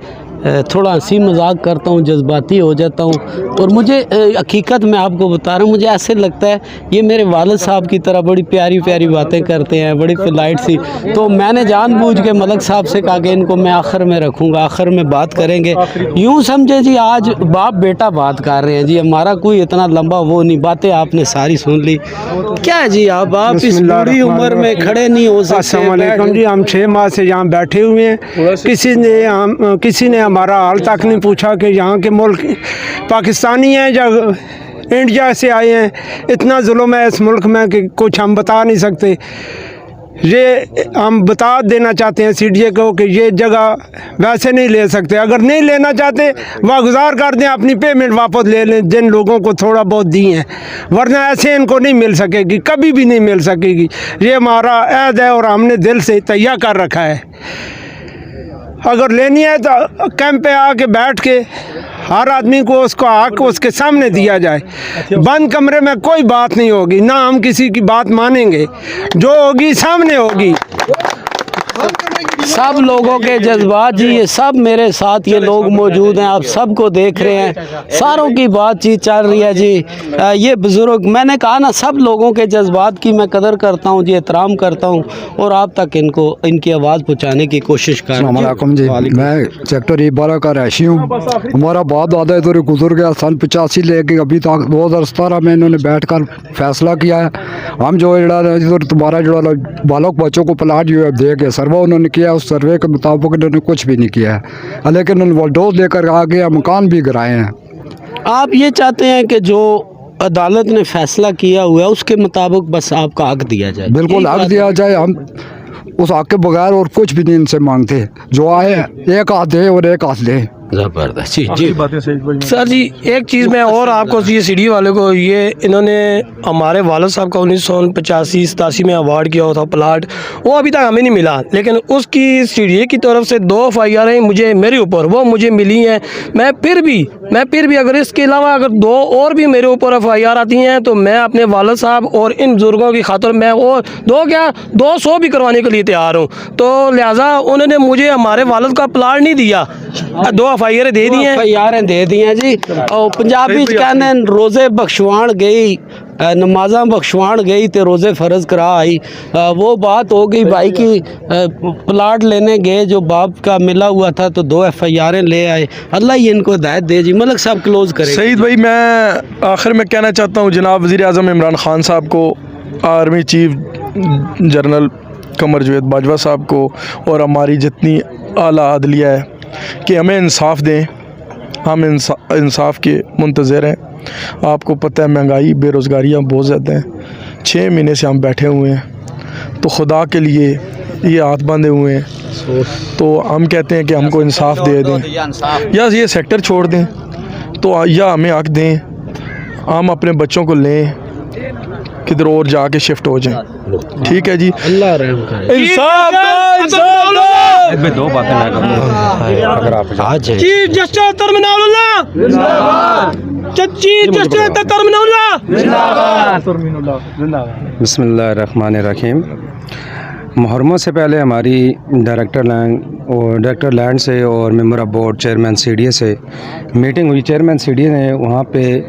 थोड़ा हंसी मजाक करता हूँ, जज्बाती हो जाता हूँ। और मुझे हकीकत में आपको बता रहा हूँ, मुझे ऐसे लगता है ये मेरे वालिद साहब की तरह बड़ी प्यारी प्यारी बातें करते हैं, बड़ी पोलाइट सी। तो मैंने जानबूझ के मलक साहब से कहा कि इनको मैं आखिर में रखूँगा, आखिर में बात करेंगे। यूँ समझे जी आज बाप बेटा बात कर रहे हैं जी, हमारा कोई इतना लंबा वो नहीं, बातें आपने सारी सुन ली। क्या है जी आप इस बड़ी उम्र में खड़े नहीं हो सकते? अस्सलाम वालेकुम जी, हम 6 माह से यहाँ बैठे हुए हैं, किसी ने हमारा हाल तक नहीं पूछा कि यहाँ के मुल्क पाकिस्तानी हैं या इंडिया से आए हैं। इतना जुल्म है इस मुल्क में कि कुछ हम बता नहीं सकते। ये हम बता देना चाहते हैं सीडीए को कि ये जगह वैसे नहीं ले सकते, अगर नहीं लेना चाहते वागुजार कर दें, अपनी पेमेंट वापस ले लें जिन लोगों को थोड़ा बहुत दी हैं, वरना ऐसे इनको नहीं मिल सकेगी, कभी भी नहीं मिल सकेगी। ये हमारा अहद है और हमने दिल से तैयार कर रखा है। अगर लेनी है तो कैंप पे आके बैठ के हर आदमी को उसको हक उसके सामने दिया जाए। बंद कमरे में कोई बात नहीं होगी, ना हम किसी की बात मानेंगे, जो होगी सामने होगी। सब लोगों के जज्बात जी, ये सब मेरे साथ ये लोग मौजूद हैं, आप सबको देख रहे हैं, सारों की बातचीत चल रही है जी। ये बुज़ुर्ग, मैंने कहा ना, सब लोगों के जज्बात की मैं कदर करता हूँ जी, एहतराम करता हूँ और आप तक इनकी आवाज़ पहुँचाने की कोशिश कर रहा हूँ जी। मैं सेक्टर 12 का रहायशी हूँ। हमारा बाप दादा इधर गुजर गया सन 85 लेके अभी तक 2017 में इन्होंने बैठ कर फैसला किया है। हम जो इधर तुम्हारा जो बालक बच्चों को प्लाट जो है दे के सर्वे उन्होंने किया, उस सर्वे के मुताबिक इन्होंने कुछ भी नहीं किया है, लेकिन उन्होंने वोल्डोज लेकर आगे मकान भी गिराए हैं। आप ये चाहते हैं कि जो अदालत ने फैसला किया हुआ है उसके मुताबिक बस आपका हक दिया जाए? बिल्कुल हक दिया जाए, हम उस हक के बगैर और कुछ भी नहीं इनसे मांगते। जो आए एक हाथ दे और एक हाथ ले। ज़बरदस्त जी जी। सर जी, एक चीज़ मैं और आपको, ये सीडी वाले को, ये इन्होंने हमारे वालिद साहब का 1985-87 में अवार्ड किया हुआ था प्लाट, वो अभी तक हमें नहीं मिला, लेकिन उसकी सीडी की तरफ से 2 FIR मुझे मेरे ऊपर वो मुझे मिली हैं। मैं फिर भी अगर इसके अलावा अगर 2 और भी मेरे ऊपर FIR आती हैं तो मैं अपने वालिद साहब और इन बुज़ुर्गों की खातिर मैं और 200 भी करवाने के लिए तैयार हूँ। तो लिहाजा उन्होंने मुझे हमारे वालिद का प्लाट नहीं दिया, 2 FIR दे दी हैं। FIR दे दी हैं जी। और पंजाबी कहने रोज़े बख्शवान गई, नमाजा बख्शवान गई तो रोज़े फ़र्ज करा आई। वो बात हो गई भाई की प्लाट लेने गए, जो बाप का मिला हुआ था तो 2 FIR ले आए। अल्लाह ही इनको हिदायत दे जी। मलिक साहब क्लोज करें। सईद भाई, मैं आखिर में कहना चाहता हूँ जनाब वज़ीर आज़म इमरान ख़ान साहब को, army chief general Qamar Javed Bajwa साहब को और हमारी जितनी आला अदलिया है कि हमें इंसाफ दें। हम इंसाफ के मुंतज़र हैं। आपको पता है महंगाई, बेरोज़गारियाँ बहुत ज़्यादा हैं। 6 महीने से हम बैठे हुए हैं, तो खुदा के लिए ये हाथ बांधे हुए हैं। तो हम कहते हैं कि हमको इंसाफ दे दें, या ये सेक्टर छोड़ दें, तो या हमें हक दें, हम अपने बच्चों को लें, किधर और जाके शिफ्ट हो जाएं। ठीक है जी, अल्लाह रहम करे। इंसाफ दो, इंसाफ दो। मैं 2 बातें अगर आप चीफ जस्टिस तरमिनाउल्लाह जिंदाबाद, चीफ जस्टिस तरमिनाउल्लाह जिंदाबाद। बिस्मिल्लाहिर्रहमानिर्रहीम। मुहर्रम से पहले हमारी डायरेक्टर लैंड से और member of board chairman CDA से मीटिंग हुई। चेयरमैन CDA ने वहाँ पे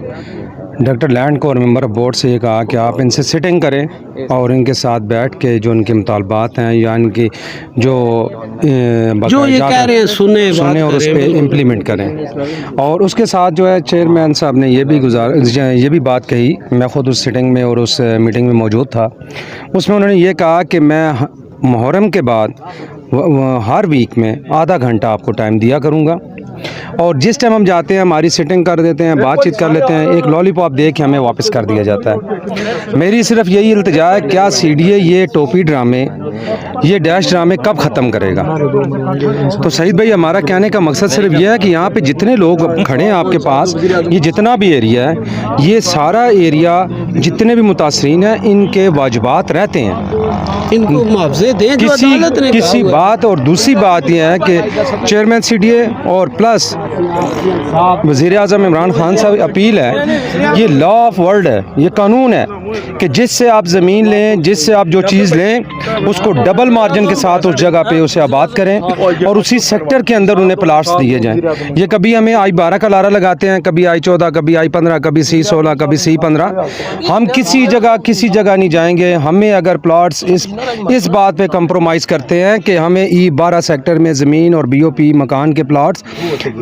डायरेक्टर लैंड को और मेंबर ऑफ बोर्ड से ये कहा कि आप इनसे सिटिंग करें और इनके साथ बैठ के जो उनके मुतालबात हैं या इनकी जो ये कह रहे हैं सुने और उस पर इम्प्लीमेंट करें। और उसके साथ जो है चेयरमैन साहब ने ये भी बात कही, मैं ख़ुद उस सिटिंग में और उस मीटिंग में मौजूद था। उसमें उन्होंने ये कहा कि मैं मुहर्रम के बाद हर वीक में आधा घंटा आपको टाइम दिया करूँगा, और जिस टाइम हम जाते हैं हमारी सिटिंग कर देते हैं, बातचीत कर लेते हैं, एक लॉलीपॉप दे के हमें वापस कर दिया जाता है। मेरी सिर्फ यही इल्तिजा है, क्या CDA ये टोपी ड्रामे, ये डैश ड्रामे कब ख़त्म करेगा? तो सईद भाई, हमारा कहने का मकसद सिर्फ ये है कि यहाँ पे जितने लोग खड़े हैं आपके पास, ये जितना भी एरिया है, ये सारा एरिया जितने भी मुतासरीन हैं, इनके वाजिबात रहते हैं, इनको मुआवजे दें किसी बात। और दूसरी बात यह है कि चेयरमैन CDA और प्लस वज़ीर आज़म इमरान ख़ान साहब अपील है, ये लॉ ऑफ वर्ल्ड है, ये कानून है कि जिससे आप ज़मीन लें, जिससे आप जो चीज़ लें, उसको डबल मार्जिन के साथ उस जगह पे उसे आबाद करें और उसी सेक्टर के अंदर उन्हें प्लाट्स दिए जाएं। ये कभी हमें I-12 का लारा लगाते हैं, कभी I-14, कभी I-15, कभी C-16, कभी C-15। हम किसी जगह नहीं जाएंगे। हमें अगर प्लाट्स इस बात पे कंप्रोमाइज़ करते हैं कि हमें E-12 सेक्टर में ज़मीन और BOP मकान के प्लाट्स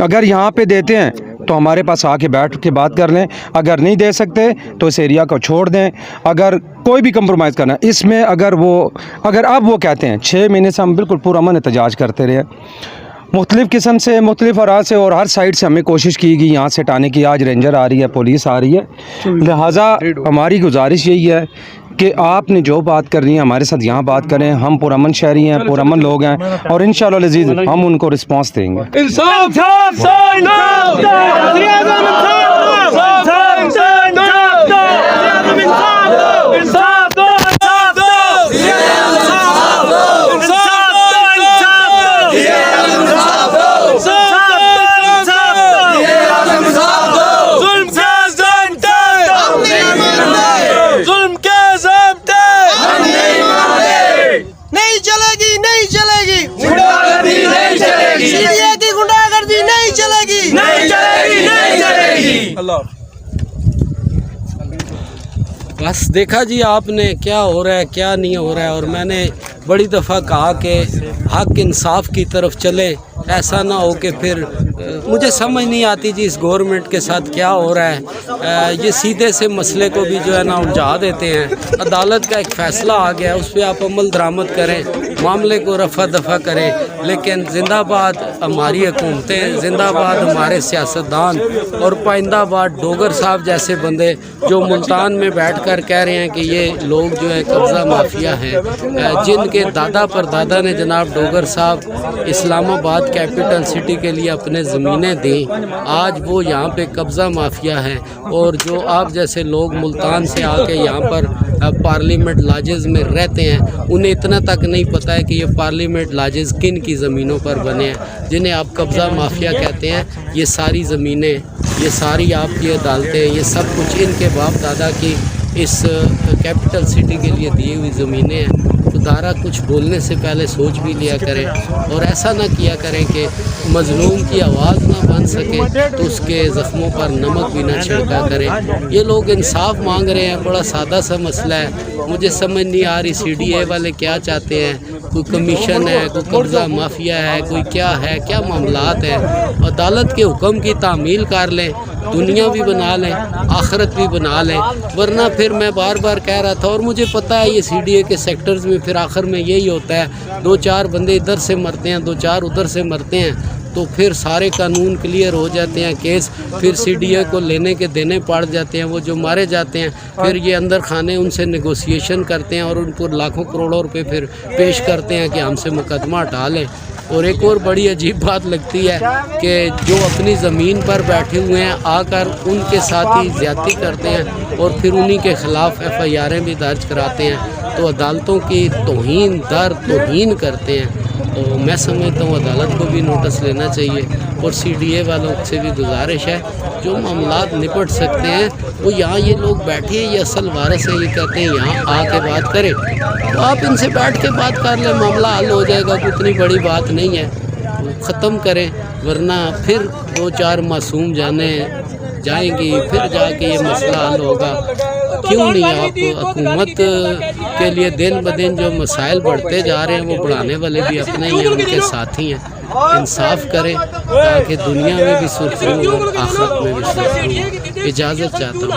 अगर यहाँ पे देते हैं तो हमारे पास आके बैठ के बात कर लें, अगर नहीं दे सकते तो इस एरिया को छोड़ दें। अगर कोई भी कंप्रोमाइज़ करना इसमें, अगर अब वो कहते हैं 6 महीने से हम बिल्कुल पुरअमन एहतजाज करते रहे, मुख्तलिफ़ किस्म से, मुख्तलिफ़ अराज से और हर साइड से हमें कोशिश की गई यहाँ से हटाने की। आज रेंजर आ रही है, पुलिस आ रही है, लिहाजा हमारी गुजारिश यही है कि आपने जो बात करनी है हमारे साथ यहाँ बात करें। हम पुरअमन शहरी हैं, पुरअमन लोग हैं और इंशाअल्लाह अज़ीज़ हम उनको रिस्पांस देंगे। नहीं चलेगी। बस देखा जी आपने क्या हो रहा है क्या नहीं हो रहा है। और मैंने बड़ी दफ़ा कहा कि हक इंसाफ की तरफ चले, ऐसा ना हो कि फिर मुझे समझ नहीं आती जी इस गवर्नमेंट के साथ क्या हो रहा है। ये सीधे से मसले को भी जो है ना उलझा देते हैं। अदालत का एक फ़ैसला आ गया, उस पर आप अमल दरामद करें, मामले को रफ़ा दफ़ा करें। लेकिन जिंदाबाद हमारी हुकूमतें, जिंदाबाद हमारे सियासतदान और पाइंदाबाद डोगर साहब जैसे बंदे जो मुल्तान में बैठकर कह रहे हैं कि ये लोग जो है कब्ज़ा माफिया हैं, जिनके दादा परदादा ने जनाब डोगर साहब इस्लामाबाद कैपिटल सिटी के लिए अपने ज़मीनें दी, आज वो यहाँ पे कब्ज़ा माफिया हैं। और जो आप जैसे लोग मुल्तान से आके यहाँ पर पार्लियामेंट लाजेज़ में रहते हैं, उन्हें इतना तक नहीं पता है कि ये पार्लियामेंट लाजेज़ किन की ज़मीनों पर बने हैं, जिन्हें आप कब्ज़ा माफिया कहते हैं। ये सारी ज़मीनें, ये सारी आपकी अदालतें, ये सब कुछ इनके बाप दादा की इस कैपिटल सिटी के लिए दी हुई ज़मीनें हैं। खुदारा कुछ बोलने से पहले सोच भी लिया करें और ऐसा ना किया करें कि मज़लूम की आवाज़ ना बन सके तो उसके ज़ख्मों पर नमक भी ना छिड़का करें। ये लोग इंसाफ मांग रहे हैं, बड़ा सादा सा मसला है। मुझे समझ नहीं आ रही CDA वाले क्या चाहते हैं। कोई कमीशन है, कोई कब्ज़ा माफिया है, कोई क्या है, क्या मामलात है। अदालत के हुक्म की तामील कर लें, दुनिया भी बना लें, आखिरत भी बना लें। वरना फिर मैं बार बार कह रहा था और मुझे पता है ये CDA के सेक्टर्स में फिर आखिर में यही होता है, 2-4 बंदे इधर से मरते हैं, 2-4 उधर से मरते हैं, तो फिर सारे कानून क्लियर हो जाते हैं, केस फिर CDA को लेने के देने पड़ जाते हैं। वो जो मारे जाते हैं फिर ये अंदर खाने उनसे नेगोशिएशन करते हैं और उनको लाखों करोड़ों रुपए फिर पेश करते हैं कि हमसे मुकदमा हटा लें। और एक और बड़ी अजीब बात लगती है कि जो अपनी ज़मीन पर बैठे हुए हैं आकर उनके साथ ही ज़्यादती करते हैं और फिर उन्हीं के ख़िलाफ़ FIR भी दर्ज कराते हैं, तो अदालतों की तौहीन करते हैं। तो मैं समझता हूँ अदालत को भी नोटिस लेना चाहिए और CDA वालों से भी गुजारिश है, जो मामलात निपट सकते हैं वो यहाँ ये लोग बैठे हैं, ये असल वारिस है, ये कहते हैं यहाँ आके बात करें, तो आप इनसे बैठ के बात कर लें, मामला हल हो जाएगा। उतनी बड़ी बात नहीं है, ख़त्म करें, वरना फिर 2-4 मासूम जाने जाएंगी, फिर जाके ये मसला हल होगा। क्यों नहीं आप हुकूमत के लिए दिन ब दिन जो मसाइल बढ़ते जा रहे हैं वो बढ़ाने वाले भी अपने ही हैं, उनके साथी हैं। इंसाफ करें ताकि दुनिया में भी सुरखी हो और आखिरत में भी सुरखी हो। इजाज़त चाहता हूँ।